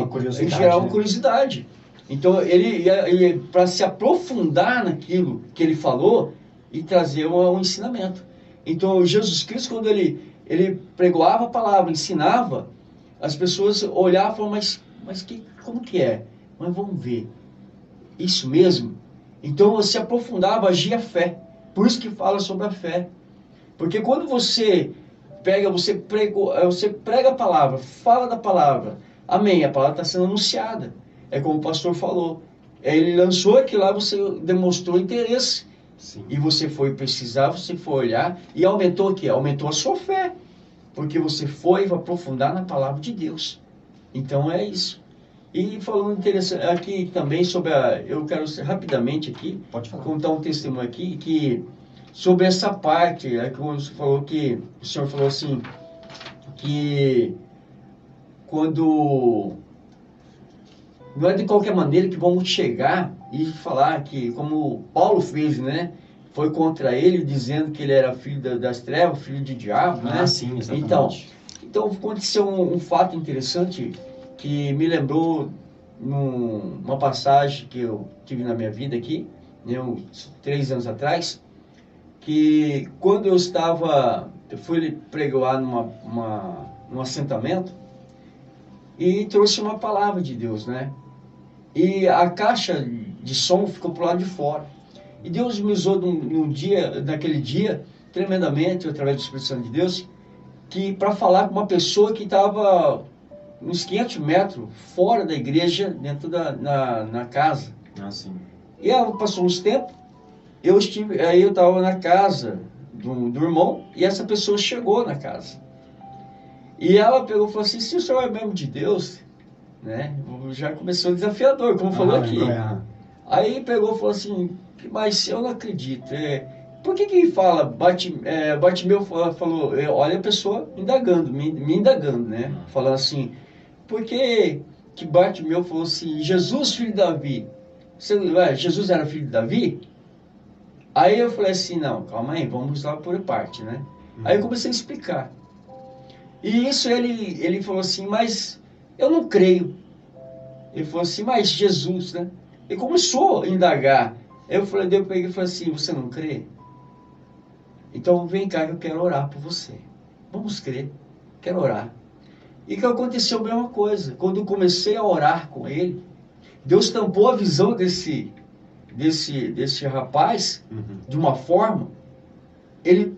Gerar uma curiosidade. Então ele para se aprofundar naquilo que ele falou e trazer um ensinamento. Então, Jesus Cristo, quando ele pregoava a palavra, ensinava, as pessoas olhavam e falavam, mas como que é? Mas vamos ver. Isso mesmo? Então, se aprofundava, agia a fé. Por isso que fala sobre a fé. Porque quando você prega a palavra, fala da palavra, amém, a palavra está sendo anunciada. É como o pastor falou. Ele lançou aquilo lá, você demonstrou interesse. Sim. E você foi pesquisar, você foi olhar e aumentou o quê? Aumentou a sua fé, porque você foi aprofundar na palavra de Deus. Então é isso. E falando interessante aqui também sobre eu quero rapidamente aqui contar um testemunho aqui que sobre essa parte, quando você falou que o senhor falou assim que quando não é de qualquer maneira que vamos chegar e falar que, como Paulo fez, né? Foi contra ele, dizendo que ele era filho das trevas, filho de diabo, né?
Ah, sim, exatamente.
Então aconteceu um fato interessante que me lembrou numa passagem que eu tive na minha vida aqui, né, uns 3 anos atrás, que quando eu fui pregoar num assentamento e trouxe uma palavra de Deus, né? E a caixa de som ficou pro lado de fora. E Deus me usou naquele dia, tremendamente, através do Espírito Santo de Deus, para falar com uma pessoa que estava uns 500 metros fora da igreja, dentro na casa.
Ah, sim.
E ela passou uns tempos, aí eu estava na casa do irmão, e essa pessoa chegou na casa. E ela pegou e falou assim, se o senhor é mesmo de Deus, né? Já começou desafiador, como falou aqui. Aí pegou e falou assim, mas eu não acredito. Por que fala, Bartimeu falou, olha a pessoa indagando, me indagando, né? Falando assim, por que Bartimeu falou assim, Jesus, filho de Davi, Jesus era filho de Davi? Aí eu falei assim, não, calma aí, vamos lá por parte, né? Aí eu comecei a explicar. E isso ele falou assim, mas eu não creio. Ele falou assim, mas Jesus, né? Ele começou a indagar. Eu peguei e falei assim, você não crê? Então vem cá que eu quero orar por você. Vamos crer, quero orar. E que aconteceu a mesma coisa. Quando eu comecei a orar com ele, Deus tampou a visão desse rapaz, de uma forma, ele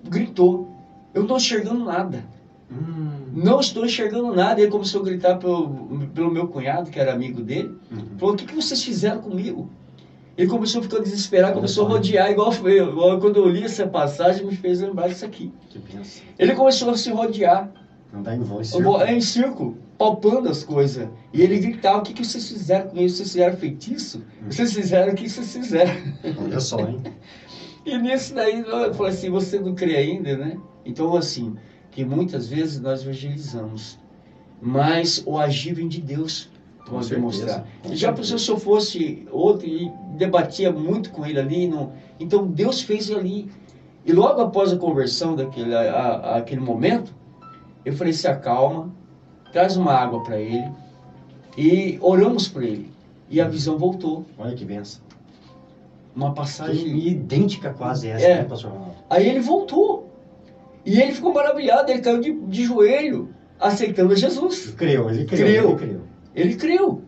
gritou, eu não estou enxergando nada. Não estou enxergando nada. Ele começou a gritar pelo meu cunhado, que era amigo dele. Falou, o que vocês fizeram comigo? Ele começou a ficar desesperado, começou a rodear, igual quando eu li essa passagem, me fez lembrar disso aqui. Ele começou a se rodear.
Andar
em círculo, palpando as coisas. E ele gritava, o que vocês fizeram comigo? Vocês fizeram feitiço? Vocês fizeram o que vocês fizeram?
Olha só, hein?
E nisso daí, eu falei assim, você não crê ainda, né? Então, assim, que muitas vezes nós evangelizamos, mas o agir vem de Deus, para demonstrar. Já pensou se eu fosse outro e debatia muito com ele ali, então Deus fez ali. E logo após a conversão aquele momento, eu falei, se acalma, traz uma água para ele, e oramos por ele. E a visão voltou.
Olha que benção.
Uma passagem
idêntica quase essa, né, pastor Ronaldo?
Aí ele voltou. E ele ficou maravilhado, ele caiu de joelho, aceitando Jesus. Ele creu.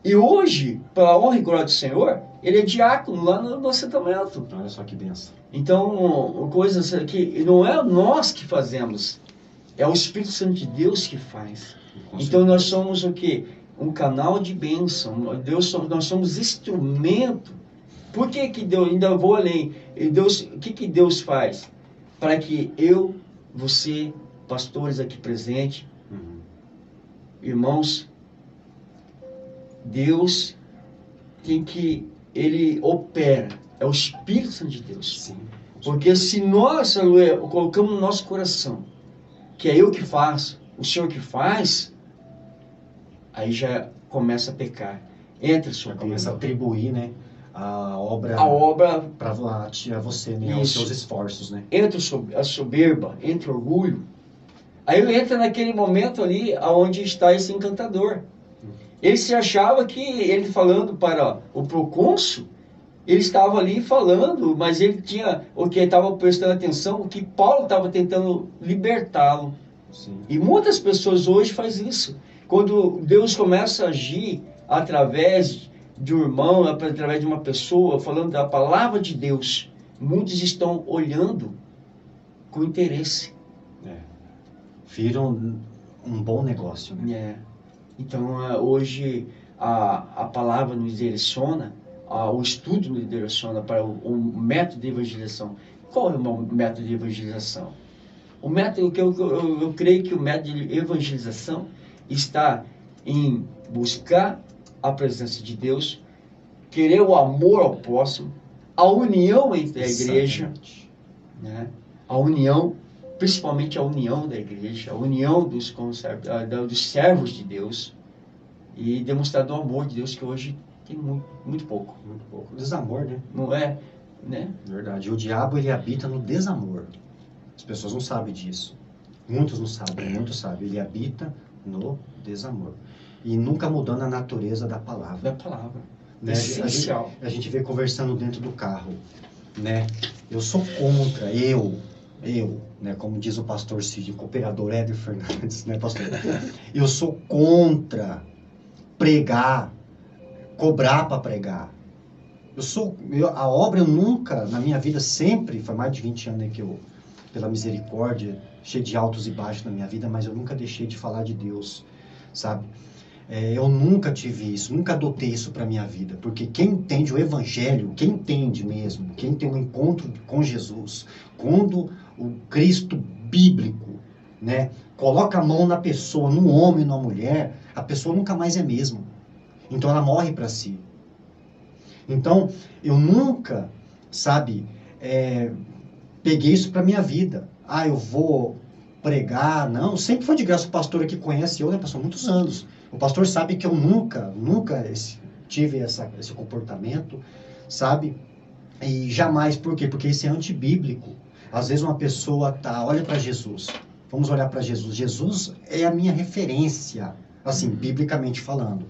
E hoje, para a honra e glória do Senhor, ele é diácono lá no assentamento.
Olha só que benção.
Então, coisas que não é nós que fazemos, É o Espírito Santo de Deus que faz.
Com
Então nós
certeza.
somos o quê? Um canal de bênção. Nós somos instrumento. Por que que Deus, ainda vou além, o que que Deus faz? Para que eu, você, pastores aqui presentes,
Uhum.
irmãos, Deus ele opera, é o Espírito Santo de Deus.
Sim.
Porque se nós, aleluia, colocamos no nosso coração, que é eu que faço, o Senhor que faz, aí já começa a pecar. Entra sobre
Começa a atribuir, né, a obra
a obra,
para você, né, aos
Isso.
seus esforços, né?
entra a soberba, entra o orgulho. Aí ele entra naquele momento ali onde está esse encantador. Ele se achava que ele falando para o procônsul, ele estava ali falando, mas ele tinha, o que estava prestando atenção, o que Paulo estava tentando libertá-lo.
Sim.
E muitas pessoas hoje fazem isso. Quando Deus começa a agir através de um irmão, através de uma pessoa, falando da palavra de Deus, muitos estão olhando com interesse.
Viram um bom negócio, né?
É. Então, hoje, a palavra nos direciona, o estudo nos direciona para o método de evangelização. Qual é o método de evangelização? O método que eu creio que o método de evangelização está em buscar a presença de Deus, querer o amor ao próximo, a união entre a igreja,
Exatamente.
né? A união, principalmente a união da igreja, a união dos servos de Deus, e demonstrar do amor de Deus, que hoje tem muito pouco.
Muito pouco. Desamor, né?
Não é? Né?
Verdade. O diabo, ele habita no desamor. As pessoas não sabem disso. Muitos não sabem, muitos sabem. Ele habita no desamor. E nunca mudando a natureza da palavra.
Da palavra.
Né?
Essencial.
A gente vê conversando dentro do carro, né? Eu sou contra, eu, né? Como diz o pastor Cid, o cooperador Éder Fernandes, né, pastor? Eu sou contra pregar, cobrar para pregar. A obra eu nunca, na minha vida, sempre, foi mais de 20 anos que eu, pela misericórdia, cheio de altos e baixos na minha vida, mas eu nunca deixei de falar de Deus, sabe? Eu nunca tive isso, nunca adotei isso para minha vida, porque quem entende o Evangelho, quem entende mesmo, quem tem um encontro com Jesus, quando o Cristo bíblico, né, coloca a mão na pessoa, no homem, na mulher, a pessoa nunca mais é mesmo. Então ela morre para si. Então eu nunca, sabe, peguei isso para minha vida. Eu vou pregar, não, sempre foi de graça. O pastor aqui conhece eu, né, pastor, há muitos anos. O pastor sabe que eu nunca tive esse comportamento, sabe? E jamais, por quê? Porque isso é antibíblico. Às vezes uma pessoa olha para Jesus, vamos olhar para Jesus. Jesus é a minha referência, assim, biblicamente falando.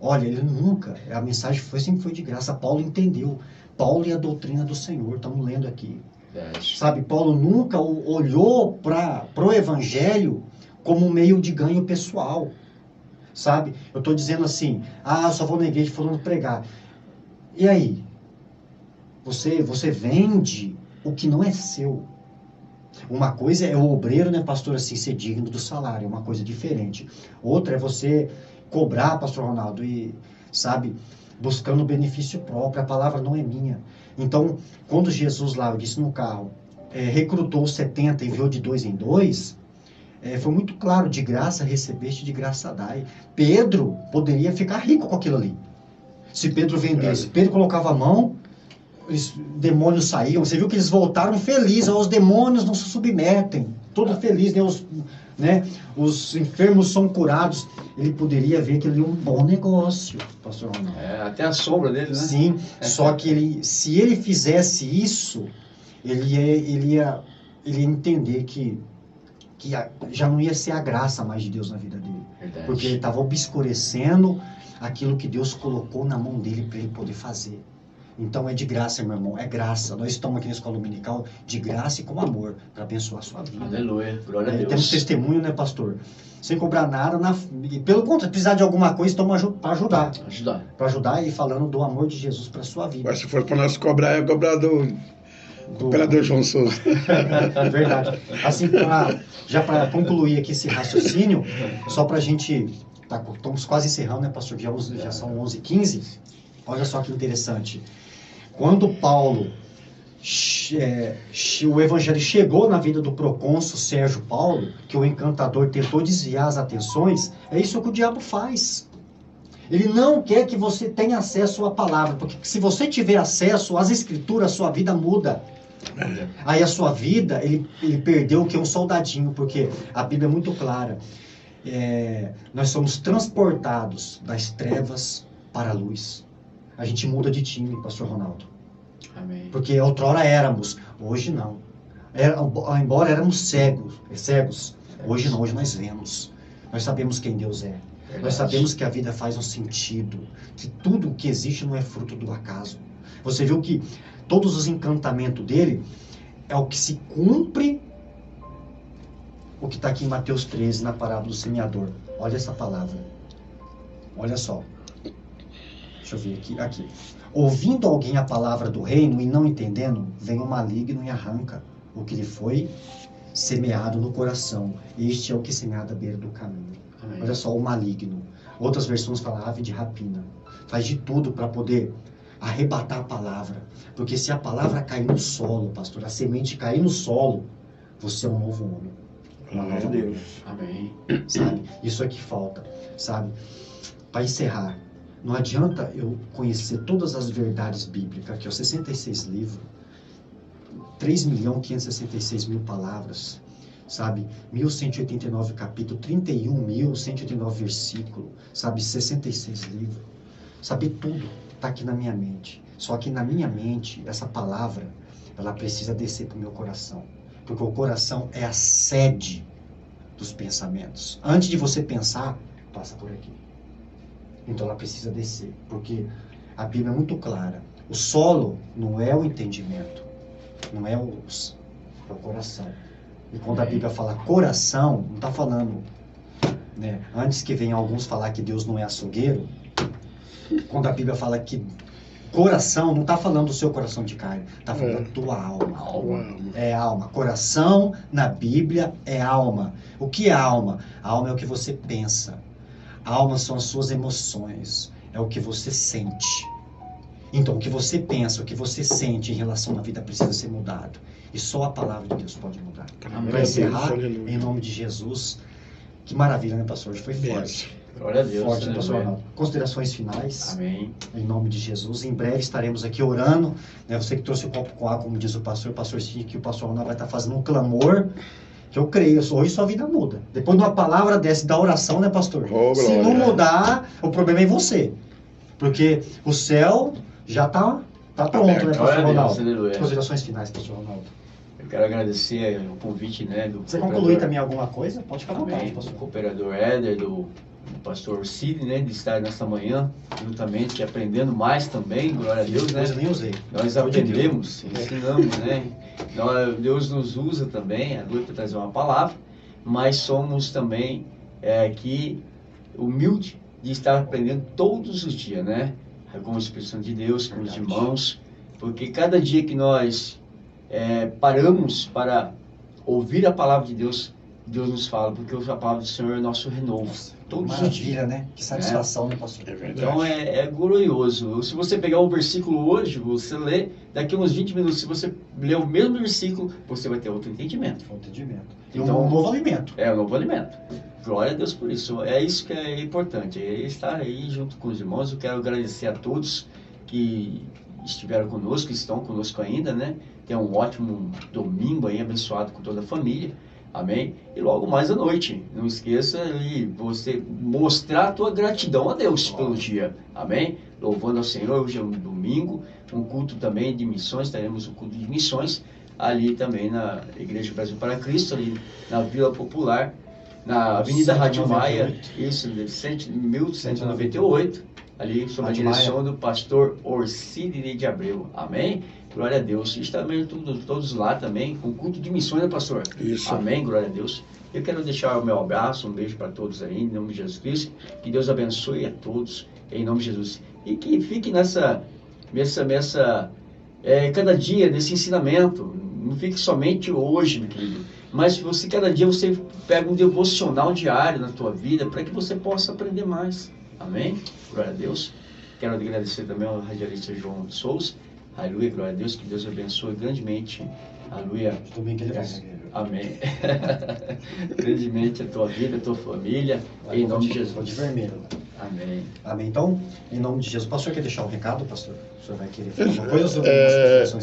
Olha, ele nunca, a mensagem sempre foi de graça. Paulo entendeu. Paulo e a doutrina do Senhor, estamos lendo aqui. Sabe, Paulo nunca olhou para o Evangelho como um meio de ganho pessoal. Sabe? Eu estou dizendo assim, eu só vou na igreja falando pregar. E aí? Você vende o que não é seu. Uma coisa é o obreiro, né, pastor, assim, ser digno do salário, é uma coisa diferente. Outra é você cobrar, pastor Ronaldo, e, sabe, buscando benefício próprio. A palavra não é minha. Então, quando Jesus lá, eu disse no carro, recrutou os 70 e enviou de 2 em 2, foi muito claro, de graça recebeste, de graça dai. Pedro poderia ficar rico com aquilo ali. Se Pedro vendesse, Pedro colocava a mão, os demônios saíam. Você viu que eles voltaram felizes, os demônios não se submetem, todo feliz, né? Os enfermos são curados. Ele poderia ver que ele é um bom negócio, pastor Ronaldo.
Até a sombra dele, né?
Sim, só que se ele fizesse isso, ele ia entender que já não ia ser a graça mais de Deus na vida dele.
Verdade.
Porque ele estava obscurecendo aquilo que Deus colocou na mão dele para ele poder fazer. Então é de graça, meu irmão, é graça. Nós estamos aqui na escola dominical de graça e com amor para abençoar a sua vida.
Aleluia, glória a Deus.
Temos testemunho, né, pastor? Sem cobrar nada, e pelo contrário, precisar de alguma coisa, estamos para ajudar. Para ajudar e falando do amor de Jesus para a sua vida.
Mas se for para nós cobrar, é cobrar Operador João Souza.
Verdade. Assim, já para concluir aqui esse raciocínio, só para a gente... estamos quase encerrando, né, pastor? Já são 11h15. Olha só que interessante. Quando Paulo... o evangelho chegou na vida do procônsul Sérgio Paulo, que o encantador tentou desviar as atenções, é isso que o diabo faz. Ele não quer que você tenha acesso à palavra, porque se você tiver acesso às escrituras, a sua vida muda. Aí a sua vida, ele perdeu o que é um soldadinho, porque a Bíblia é muito clara. Nós somos transportados das trevas para a luz. A gente muda de time, pastor Ronaldo.
Amém.
Porque outrora éramos, hoje não. Embora éramos cegos, hoje não, hoje nós vemos. Nós sabemos quem Deus é.
Verdade.
Nós sabemos que a vida faz um sentido, que tudo o que existe não é fruto do acaso. Você viu que todos os encantamentos dele é o que se cumpre, o que está aqui em Mateus 13, na parábola do semeador. Olha essa palavra. Olha só. Deixa eu ver aqui. Ouvindo alguém a palavra do reino e não entendendo, vem o maligno e arranca o que lhe foi semeado no coração. Este é o que semeado à beira do caminho.
Amém.
Olha só, o maligno. Outras versões falam ave de rapina. Faz de tudo para poder arrebatar a palavra. Porque se a palavra cair no solo, pastor, a semente cair no solo, você é um novo homem. Uma nova mulher.
Amém.
Sabe? Isso é que falta. Sabe? Para encerrar, não adianta eu conhecer todas as verdades bíblicas, aqui, 66 livros, 3.566.000 palavras, sabe? 1.189 capítulos, 31.189 versículos, sabe? 66 livros, sabe? Tudo está aqui na minha mente. Só que na minha mente, essa palavra, ela precisa descer para o meu coração. Porque o coração é a sede dos pensamentos. Antes de você pensar, passa por aqui. Então ela precisa descer, porque a Bíblia é muito clara. O solo não é o entendimento, não é o coração. E quando a Bíblia fala coração, não está falando, né? Antes que venham alguns falar que Deus não é açougueiro, quando a Bíblia fala que coração, não está falando do seu coração de carne, está falando da tua alma.
Alma.
É alma. Coração na Bíblia é alma. O que é alma? A alma é o que você pensa. A alma são as suas emoções, é o que você sente. Então, o que você pensa, o que você sente em relação à vida precisa ser mudado. E só a palavra de Deus pode mudar. Para encerrar, em nome de Jesus, que maravilha, né, pastor? Hoje foi forte.
Glória a Deus.
Forte, né, pastor Ronaldo? Considerações finais.
Amém.
Em nome de Jesus. Em breve estaremos aqui orando. Né? Você que trouxe o copo com água, como diz o pastor Cid, que o pastor Ronaldo vai estar fazendo um clamor. Que eu creio, hoje sua vida muda. Depois de uma palavra dessa, da oração, né, pastor?
Oh,
se não mudar, o problema é em você. Porque o céu já está pronto,
aberto,
né, pastor Ronaldo?
Aleluia.
Considerações finais, pastor Ronaldo.
Eu quero agradecer o convite, né, do
Você concluir também alguma coisa? Pode ficar à vontade,
Amém. Do
pastor.
cooperador Éder, do pastor Cid, né, de estar nesta manhã, juntamente aprendendo mais também, glória a Deus, né?
Eu nem usei.
Nós aprendemos, ensinamos, né? Deus nos usa também, a Deus para trazer uma palavra, mas somos também aqui humilde de estar aprendendo todos os dias, né? Com a expressão de Deus, com os irmãos, porque cada dia que nós paramos para ouvir a palavra de Deus, Deus nos fala, porque a palavra do Senhor é nosso renovo. Todos os dias.
Maravilha, né? Que satisfação, né, pastor?
É verdade.
Então é glorioso. Se você pegar um versículo hoje, você lê, daqui a uns 20 minutos, se você ler o mesmo versículo, você vai ter outro entendimento.
Entendimento. E
Então,
um novo alimento.
É um novo alimento. Glória a Deus por isso. É isso que é importante, é estar aí junto com os irmãos. Eu quero agradecer a todos que estiveram conosco, que estão conosco ainda, né? Tenham um ótimo domingo aí, abençoado com toda a família. Amém? E logo mais à noite, não esqueça de você mostrar a tua gratidão a Deus pelo dia. Amém? Louvando ao Senhor, hoje é um domingo, um culto também de missões, teremos um culto de missões ali também na Igreja Brasil para Cristo, ali na Vila Popular, na Avenida Rádio Maia, isso, 1198, ali sob a direção do pastor Orcide de Abreu. Amém? Glória a Deus. Estamos todos lá também, com culto de missões, né, pastor?
Isso.
Amém, glória a Deus. Eu quero deixar o meu abraço, um beijo para todos aí, em nome de Jesus Cristo. Que Deus abençoe a todos, em nome de Jesus. E que fique nessa cada dia nesse ensinamento. Não fique somente hoje, meu querido, mas você, cada dia você pega um devocional diário na tua vida para que você possa aprender mais. Amém? Glória a Deus. Quero agradecer também ao radialista João Souza. Aleluia, glória a Deus, que Deus abençoe grandemente. Aleluia.
Domingo ele vai.
Amém. Grandemente a tua vida, a tua família, em nome de Jesus.
Vou de vermelho.
Amém.
Amém. Então, em nome de Jesus. O pastor quer deixar um recado, pastor? O senhor vai querer falar alguma coisa?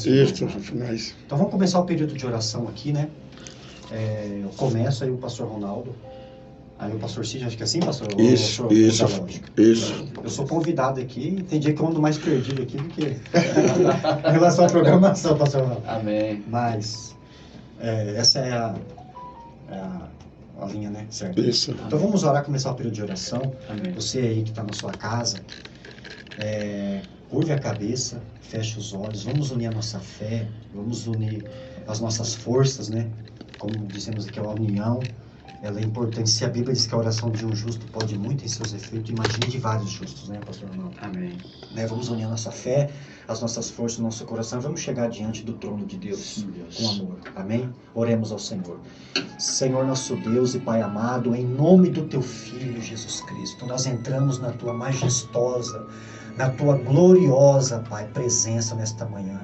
Isso,
finais.
Então vamos começar o período de oração aqui, né? Eu começo aí o pastor Ronaldo. Aí o pastor Cid, acho que é assim, pastor?
Isso.
Eu sou convidado aqui, tem dia que eu ando mais perdido aqui do que em relação à programação, pastor Ronaldo.
Amém.
Mas essa é a linha, né? Certo?
Isso.
Então vamos orar, começar o período de oração.
Amém.
Você aí que está na sua casa, curve a cabeça, feche os olhos, vamos unir a nossa fé, vamos unir as nossas forças, né? Como dizemos aqui, a união, ela é importante. Se a Bíblia diz que a oração de um justo pode muito em seus efeitos, imagine de vários justos, né, pastor Ronaldo?
Amém.
Vamos unir a nossa fé, as nossas forças, o nosso coração, vamos chegar diante do trono de Deus, com amor. Amém? Oremos ao Senhor. Senhor nosso Deus e Pai amado, em nome do Teu Filho Jesus Cristo, nós entramos na Tua majestosa, na Tua gloriosa, Pai, presença nesta manhã.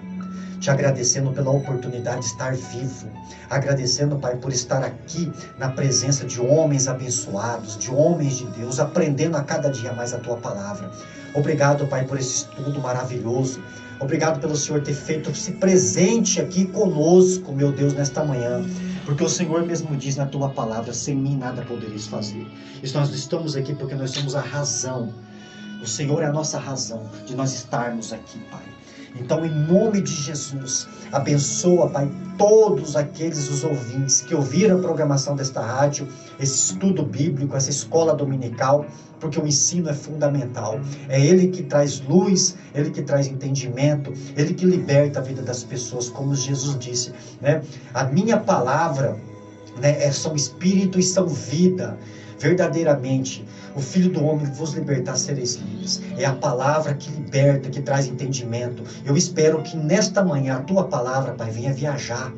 Te agradecendo pela oportunidade de estar vivo, agradecendo, Pai, por estar aqui na presença de homens abençoados, de homens de Deus, aprendendo a cada dia mais a Tua palavra. Obrigado, Pai, por esse estudo maravilhoso. Obrigado pelo Senhor ter feito-se presente aqui conosco, meu Deus, nesta manhã. Porque o Senhor mesmo diz na Tua palavra, sem mim nada podereis fazer. E nós estamos aqui porque nós somos a razão. O Senhor é a nossa razão de nós estarmos aqui, Pai. Então, em nome de Jesus, abençoa, Pai, todos aqueles os ouvintes que ouviram a programação desta rádio, esse estudo bíblico, essa escola dominical, porque o ensino é fundamental. É Ele que traz luz, Ele que traz entendimento, Ele que liberta a vida das pessoas, como Jesus disse, né? A minha palavra, né, são espírito e são vida. Verdadeiramente, o Filho do Homem vos libertar, sereis livres. É a palavra que liberta, que traz entendimento. Eu espero que nesta manhã a Tua palavra, Pai, venha viajar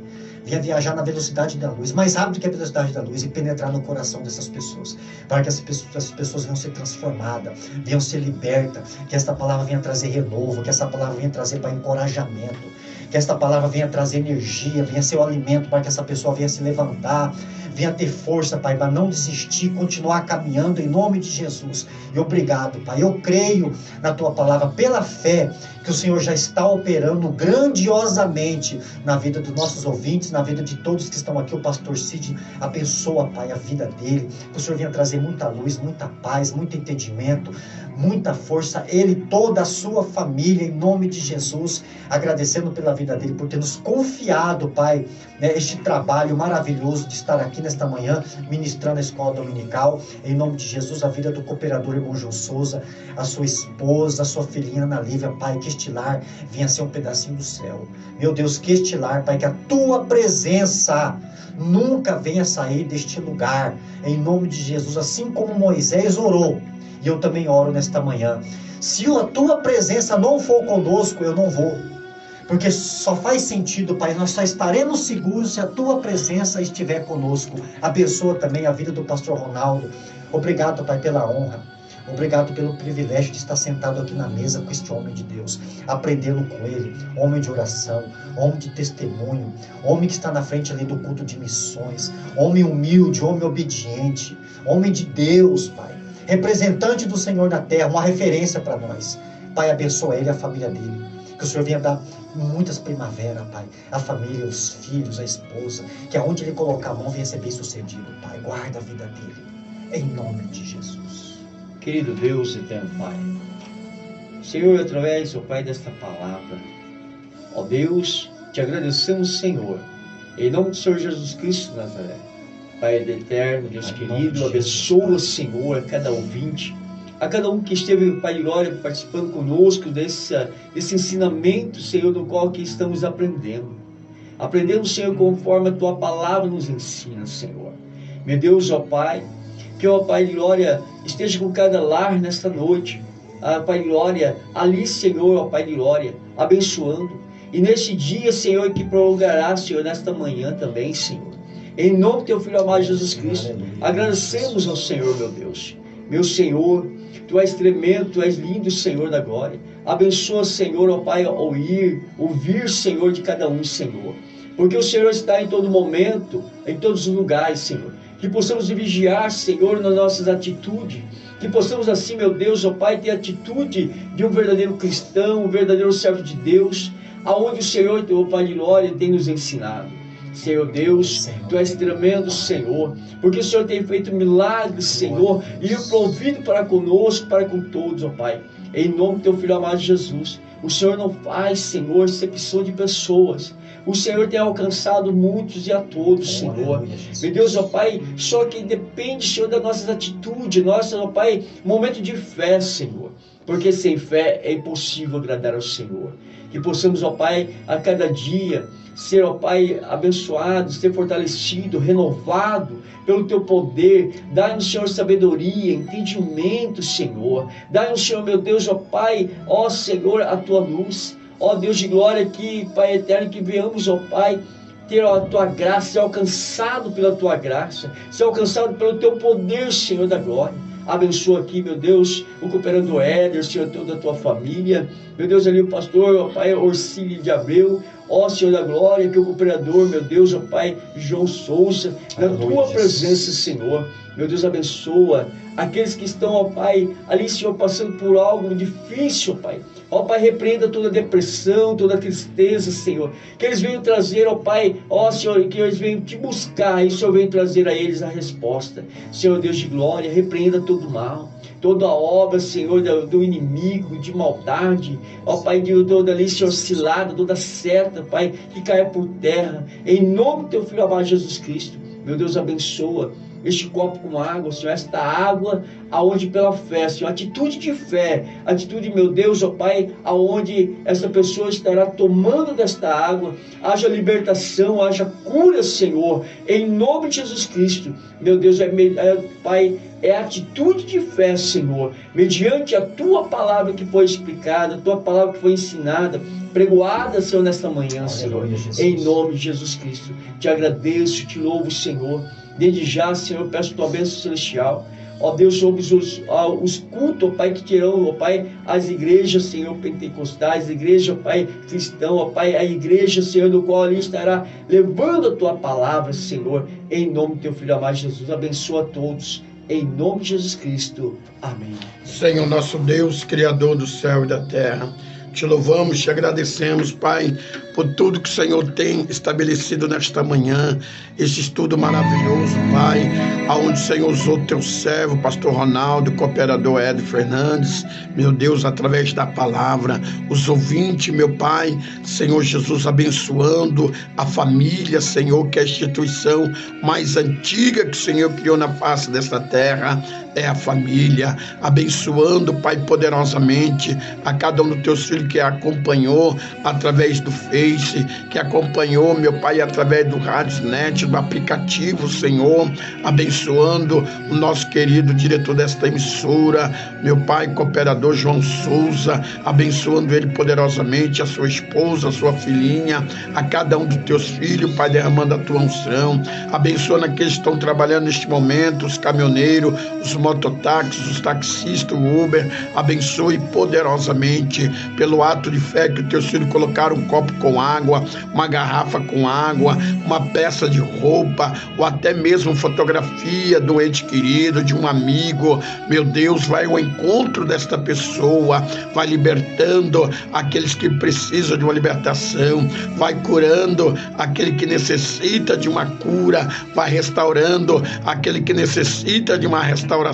na velocidade da luz, mais rápido que a velocidade da luz, e penetrar no coração dessas pessoas, para que essas pessoas venham ser transformadas, venham ser libertas, que esta palavra venha trazer renovo, que essa palavra venha trazer, Pai, encorajamento, que esta palavra venha trazer energia, venha ser o alimento para que essa pessoa venha se levantar, venha ter força, Pai, para não desistir, continuar caminhando em nome de Jesus. E obrigado, Pai. Eu creio na Tua palavra pela fé que o Senhor já está operando grandiosamente na vida dos nossos ouvintes, na vida de todos que estão aqui. O pastor Cid, abençoa, Pai, a vida dele. Que o Senhor venha trazer muita luz, muita paz, muito entendimento, muita força. Ele e toda a sua família, em nome de Jesus. Agradecendo pela vida dele, por ter nos confiado, Pai, né, este trabalho maravilhoso de estar aqui nesta manhã, ministrando a escola dominical. Em nome de Jesus, a vida do cooperador irmão João Souza, a sua esposa, a sua filhinha Ana Lívia, Pai, que este lar venha ser um pedacinho do céu. Meu Deus, que este lar, Pai, que a Tua presença nunca venha sair deste lugar. Em nome de Jesus, assim como Moisés orou, e eu também oro nesta manhã. Se a Tua presença não for conosco, eu não vou. Porque só faz sentido, Pai, nós só estaremos seguros se a Tua presença estiver conosco. Abençoa também a vida do pastor Ronaldo. Obrigado, Pai, pela honra. Obrigado pelo privilégio de estar sentado aqui na mesa com este homem de Deus, aprendendo com ele, homem de oração, homem de testemunho, homem que está na frente ali do culto de missões, homem humilde, homem obediente, homem de Deus, Pai, representante do Senhor na terra, uma referência para nós. Pai, abençoa ele e a família dele. Que o Senhor venha dar muitas primaveras, Pai. A família, os filhos, a esposa. Que aonde ele colocar a mão venha ser bem sucedido, Pai. Guarda a vida dele. Em nome de Jesus.
Querido Deus eterno Pai, Senhor, através, ó Pai, desta palavra, ó Deus, te agradecemos, Senhor, em nome do Senhor Jesus Cristo de Nazaré. Pai eterno, Deus querido, abençoa, Senhor, a cada ouvinte, a cada um que esteve, Pai de glória, participando conosco desse ensinamento, Senhor, do qual que estamos aprendendo. Aprendendo, Senhor, conforme a Tua palavra nos ensina, Senhor. Meu Deus, ó Pai, que, ó Pai de glória, esteja com cada lar nesta noite. Pai de glória, ali, Senhor, ó Pai de glória, abençoando. e neste dia, Senhor, que prolongará, Senhor, nesta manhã também, Senhor. Em nome do teu Filho amado Jesus Cristo, agradecemos ao Senhor, meu Deus. Meu Senhor, tu és tremendo, tu és lindo, Senhor da glória. Abençoa, Senhor, ó Pai, ouvir, Senhor, de cada um, Senhor. Porque o Senhor está em todo momento, em todos os lugares, Senhor. Que possamos vigiar, Senhor, nas nossas atitudes. Que possamos assim, meu Deus, ó Pai, ter a atitude de um verdadeiro cristão, um verdadeiro servo de Deus, aonde o Senhor, teu Pai de glória, tem nos ensinado. Senhor Deus, tu és tremendo, Senhor, porque o Senhor tem feito milagres, Senhor, e provido para conosco, para com todos, ó Pai. Em nome do teu Filho amado Jesus, o Senhor não faz, Senhor, exceção de pessoas. O Senhor tem alcançado muitos e a todos, Senhor. Meu Deus, ó Pai, só que depende, Senhor, das nossas atitudes, ó Pai, momento de fé, Senhor. Porque sem fé é impossível agradar ao Senhor. Que possamos, ó Pai, a cada dia ser, ó Pai, abençoado, ser fortalecido, renovado pelo teu poder. Dai-nos, Senhor, sabedoria, entendimento, Senhor. Dai-nos, Senhor, meu Deus, ó Pai, ó Senhor, a tua luz. Ó Deus de glória, que, Pai eterno, que venhamos, ó Pai, ter a tua graça, ser alcançado pela tua graça, ser alcançado pelo teu poder, Senhor da glória. Abençoa aqui, meu Deus, o cooperando Éder, Senhor, toda a tua família. Meu Deus, ali o pastor, ó Pai, Orcílio de Abreu. Ó Senhor da glória, que o cooperador, meu Deus, ó Pai, João Souza, na tua presença, Senhor. Meu Deus, abençoa aqueles que estão, ó Pai, ali, Senhor, passando por algo difícil, ó Pai. Ó Pai, repreenda toda depressão, toda tristeza, Senhor. Que eles venham trazer, ó Pai, ó Senhor, que eles venham te buscar e o Senhor venha trazer a eles a resposta. Senhor Deus de glória, repreenda todo mal, toda obra, Senhor, do inimigo, de maldade, ó Pai, de toda ali, Senhor, cilada, toda seta, Pai, que caia por terra, em nome do teu Filho amado Jesus Cristo. Meu Deus, abençoa este copo com água, Senhor, esta água, aonde pela fé, Senhor, atitude de fé, atitude, meu Deus, ó Pai, aonde essa pessoa estará tomando desta água, haja libertação, haja cura, Senhor, em nome de Jesus Cristo. Meu Deus, Pai, é atitude de fé, Senhor, mediante a tua palavra que foi explicada, a tua palavra que foi ensinada, pregoada, Senhor, nesta manhã, Senhor, em nome de Jesus Cristo. Te agradeço, te louvo, Senhor. Desde já, Senhor, peço tua bênção celestial. Ó Deus, sobre os cultos, ó Pai, que terão, ó Pai, as igrejas, Senhor, pentecostais, igreja, ó Pai, cristão, ó Pai, a igreja, Senhor, do qual ali estará levando a tua palavra, Senhor, em nome do teu Filho amado Jesus. Abençoa a todos, em nome de Jesus Cristo. Amém.
Senhor, nosso Deus, Criador do céu e da terra, te louvamos, te agradecemos, Pai, por tudo que o Senhor tem estabelecido nesta manhã, esse estudo maravilhoso, Pai, aonde o Senhor usou teu servo, pastor Ronaldo, cooperador Éder Fernandes, meu Deus, através da palavra, os ouvintes, meu Pai, Senhor Jesus, abençoando a família, Senhor, que é a instituição mais antiga que o Senhor criou na face desta terra, é a família, abençoando, Pai, poderosamente a cada um dos teus filhos que acompanhou através do Face, que acompanhou, meu Pai, através do Radiosnet, do aplicativo, Senhor, abençoando o nosso querido diretor desta emissora, meu Pai, cooperador João Souza, abençoando ele poderosamente, a sua esposa, a sua filhinha, a cada um dos teus filhos, Pai, derramando a tua unção, abençoando aqueles que estão trabalhando neste momento, os caminhoneiros, os mototáxis, os taxistas, o Uber, abençoe poderosamente pelo ato de fé que os teus filhos colocaram um copo com água, uma garrafa com água, uma peça de roupa, ou até mesmo fotografia do ente querido, de um amigo. Meu Deus, vai ao encontro desta pessoa, vai libertando aqueles que precisam de uma libertação, vai curando aquele que necessita de uma cura, vai restaurando aquele que necessita de uma restauração,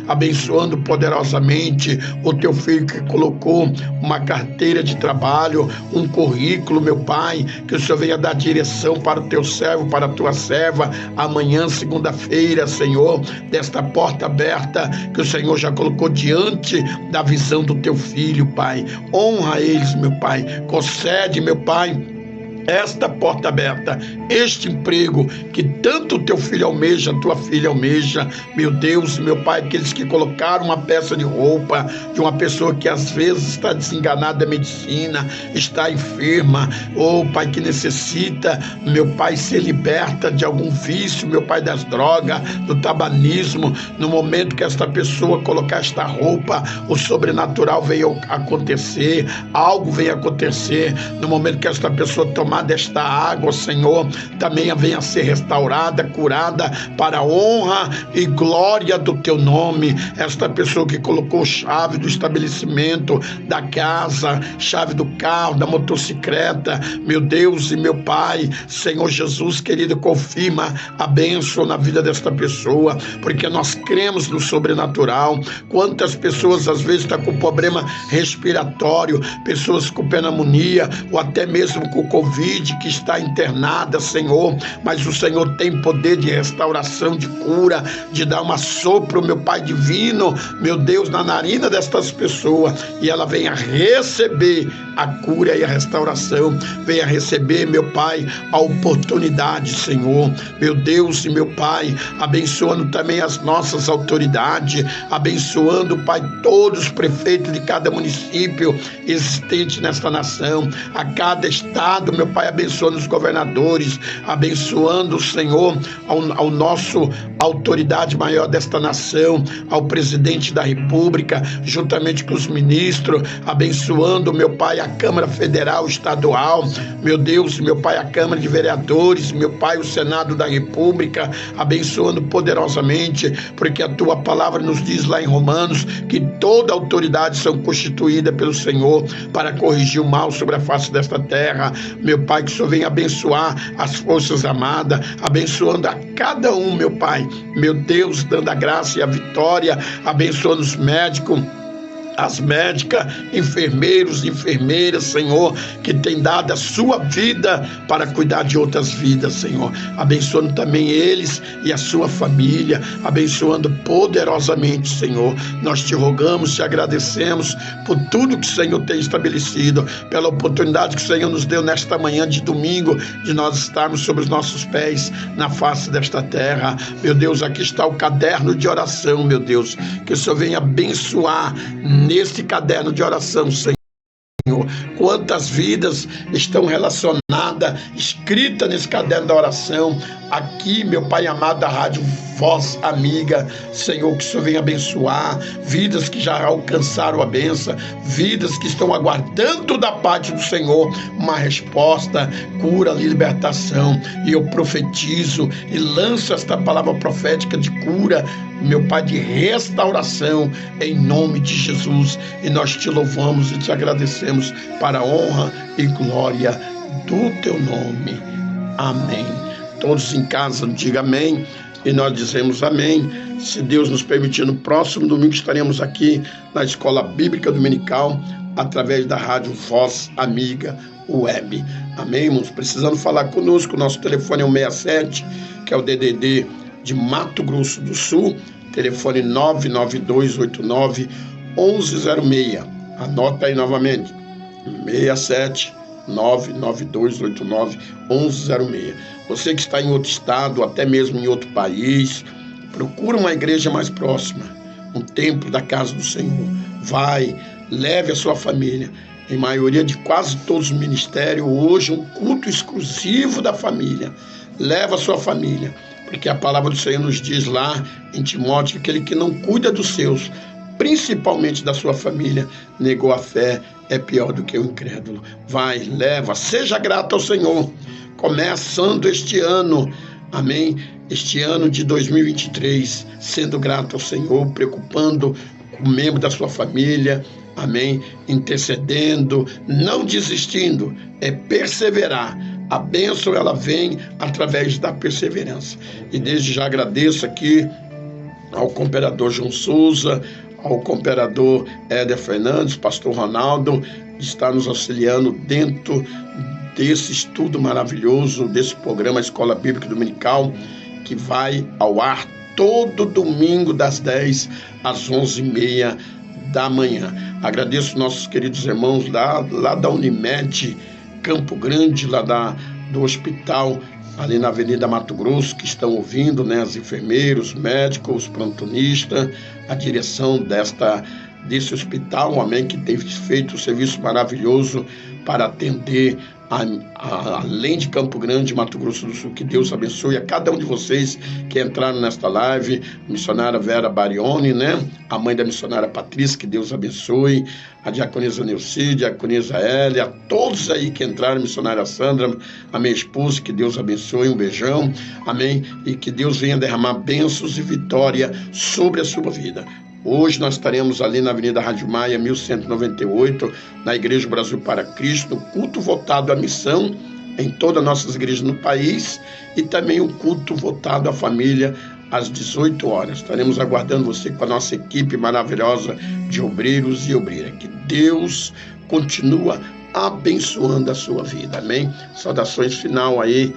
abençoando poderosamente o teu filho que colocou uma carteira de trabalho, um currículo, meu Pai, que o Senhor venha dar direção para o teu servo, para a tua serva, amanhã, segunda-feira, Senhor, desta porta aberta que o Senhor já colocou diante da visão do teu filho, Pai. Honra eles, meu Pai, concede, meu Pai, esta porta aberta, este emprego que tanto teu filho almeja, tua filha almeja, meu Deus, meu Pai, aqueles que colocaram uma peça de roupa de uma pessoa que às vezes está desenganada da medicina, está enferma, Pai, que necessita, meu Pai, ser liberta de algum vício, meu Pai, das drogas, do tabanismo. No momento que esta pessoa colocar esta roupa, o sobrenatural venha acontecer, algo venha acontecer. No momento que esta pessoa tomar desta água, Senhor, também venha a ser restaurada, curada, para a honra e glória do teu nome. Esta pessoa que colocou chave do estabelecimento, da casa, chave do carro, da motocicleta, meu Deus e meu Pai, Senhor Jesus querido, confirma a bênção na vida desta pessoa, porque nós cremos no sobrenatural. Quantas pessoas às vezes estão com problema respiratório, pessoas com pneumonia, ou até mesmo com Covid, que está internada, Senhor, mas o Senhor tem poder de restauração, de cura, de dar uma sopro, meu Pai divino, meu Deus, na narina destas pessoas, e ela venha receber a cura e a restauração, venha receber, meu Pai, a oportunidade, Senhor, meu Deus e meu Pai, abençoando também as nossas autoridades, abençoando, Pai, todos os prefeitos de cada município existente nesta nação, a cada estado, meu Pai, abençoando os governadores, abençoando o Senhor, ao nosso autoridade maior desta nação, ao presidente da República, juntamente com os ministros, abençoando, meu Pai, a Câmara Federal, Estadual, meu Deus, meu Pai, a Câmara de Vereadores, meu Pai, o Senado da República, abençoando poderosamente, porque a tua palavra nos diz lá em Romanos que toda autoridade são constituídas pelo Senhor para corrigir o mal sobre a face desta terra. Meu Pai, que o Senhor venha abençoar as forças armadas, abençoando a cada um, meu Pai, meu Deus, dando a graça e a vitória, abençoando os médicos, as médicas, enfermeiros, enfermeiras, Senhor, que tem dado a sua vida para cuidar de outras vidas, Senhor, abençoando também eles e a sua família, abençoando poderosamente, Senhor. Nós te rogamos, te agradecemos por tudo que o Senhor tem estabelecido, pela oportunidade que o Senhor nos deu nesta manhã de domingo, de nós estarmos sobre os nossos pés na face desta terra. Meu Deus, aqui está o caderno de oração, meu Deus, que o Senhor venha abençoar neste caderno de oração, Senhor. Quantas vidas estão relacionadas, escritas nesse caderno da oração, aqui, meu Pai amado da Rádio Voz Amiga, Senhor, que o Senhor venha abençoar, vidas que já alcançaram a bênção, vidas que estão aguardando da parte do Senhor uma resposta, cura, libertação, e eu profetizo e lanço esta palavra profética de cura, meu Pai, de restauração, em nome de Jesus, e nós te louvamos e te agradecemos para a honra e glória do teu nome. Amém. Todos em casa digam amém, e nós dizemos amém. Se Deus nos permitir, no próximo domingo estaremos aqui na Escola Bíblica Dominical, através da Rádio Voz Amiga Web. Amém, irmãos? Precisando falar conosco, nosso telefone é o 67, que é o DDD de Mato Grosso do Sul, telefone 99289-1106. Anota aí novamente, 67 99289-1106. Você que está em outro estado, até mesmo em outro país, procura uma igreja mais próxima, um templo da casa do Senhor. Vai, leve a sua família. Em maioria de quase todos os ministérios, hoje um culto exclusivo da família. Leva a sua família, porque a palavra do Senhor nos diz lá em Timóteo que aquele que não cuida dos seus, principalmente da sua família, negou a fé, é pior do que o incrédulo. Vai, leva, seja grato ao Senhor, começando este ano, amém, este ano de 2023, sendo grato ao Senhor, preocupando com o membro da sua família, amém, intercedendo, não desistindo, é perseverar. A bênção, ela vem através da perseverança. E desde já agradeço aqui ao cooperador João Souza, ao cooperador Éder Fernandes, pastor Ronaldo, de estar nos auxiliando dentro desse estudo maravilhoso, desse programa Escola Bíblica Dominical, que vai ao ar todo domingo das 10 às 11h30 da manhã. Agradeço nossos queridos irmãos lá da Unimed Campo Grande, lá do hospital, ali na Avenida Mato Grosso, que estão ouvindo, né, os enfermeiros, os médicos, os plantonistas, a direção desse hospital, amém, que tem feito um serviço maravilhoso para atender além de Campo Grande, Mato Grosso do Sul. Que Deus abençoe a cada um de vocês que entraram nesta live, a missionária Vera Barione, né, a mãe da missionária Patrícia, que Deus abençoe, a diaconisa Neuci, a diaconisa Hélia, a todos aí que entraram, a missionária Sandra, a minha esposa, que Deus abençoe, um beijão, amém, e que Deus venha derramar bênçãos e vitória sobre a sua vida. Hoje nós estaremos ali na Avenida Rádio Maia, 1198, na Igreja Brasil para Cristo, no culto voltado à missão em todas as nossas igrejas no país, e também o culto voltado à família às 18 horas. Estaremos aguardando você com a nossa equipe maravilhosa de obreiros e obreiras. Que Deus continua abençoando a sua vida, amém? Saudações final aí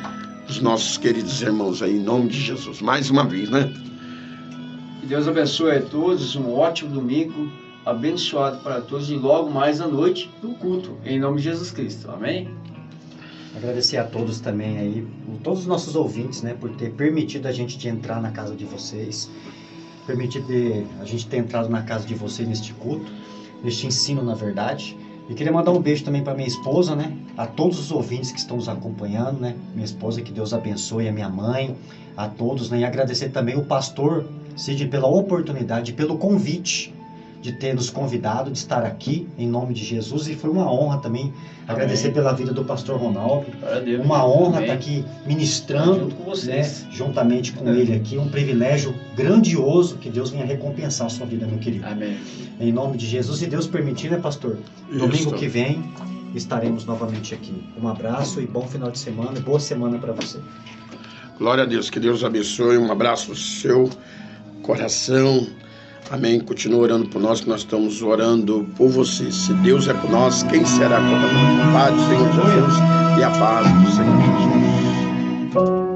dos nossos queridos irmãos aí, em nome de Jesus. Mais uma vez, né?
Que Deus abençoe a todos, um ótimo domingo, abençoado para todos, e logo mais à noite no culto, em nome de Jesus Cristo, amém?
Agradecer a todos também aí, todos os nossos ouvintes, né, por ter permitido a gente de entrar na casa de vocês, permitido a gente ter entrado na casa de vocês neste culto, neste ensino, na verdade. E queria mandar um beijo também para minha esposa, né, a todos os ouvintes que estão nos acompanhando, né, minha esposa, que Deus abençoe, a minha mãe, a todos, né, e agradecer também o pastor Cid pela oportunidade, pelo convite de ter nos convidado, de estar aqui, em nome de Jesus, e foi uma honra também. Amém. Agradecer pela vida do pastor Ronaldo, uma honra estar aqui ministrando, junto com vocês, né, juntamente com ele aqui, um privilégio grandioso, que Deus venha recompensar a sua vida, meu querido. Amém. Em nome de Jesus, e Deus permitir, né, pastor? Isso. Domingo que vem estaremos novamente aqui. Um abraço e bom final de semana, e boa semana para você.
Glória a Deus, que Deus abençoe, um abraço no seu coração, amém. Continua orando por nós, que nós estamos orando por vocês. Se Deus é por nós, quem será contra nós? A paz do Senhor Jesus e a paz do Senhor Jesus.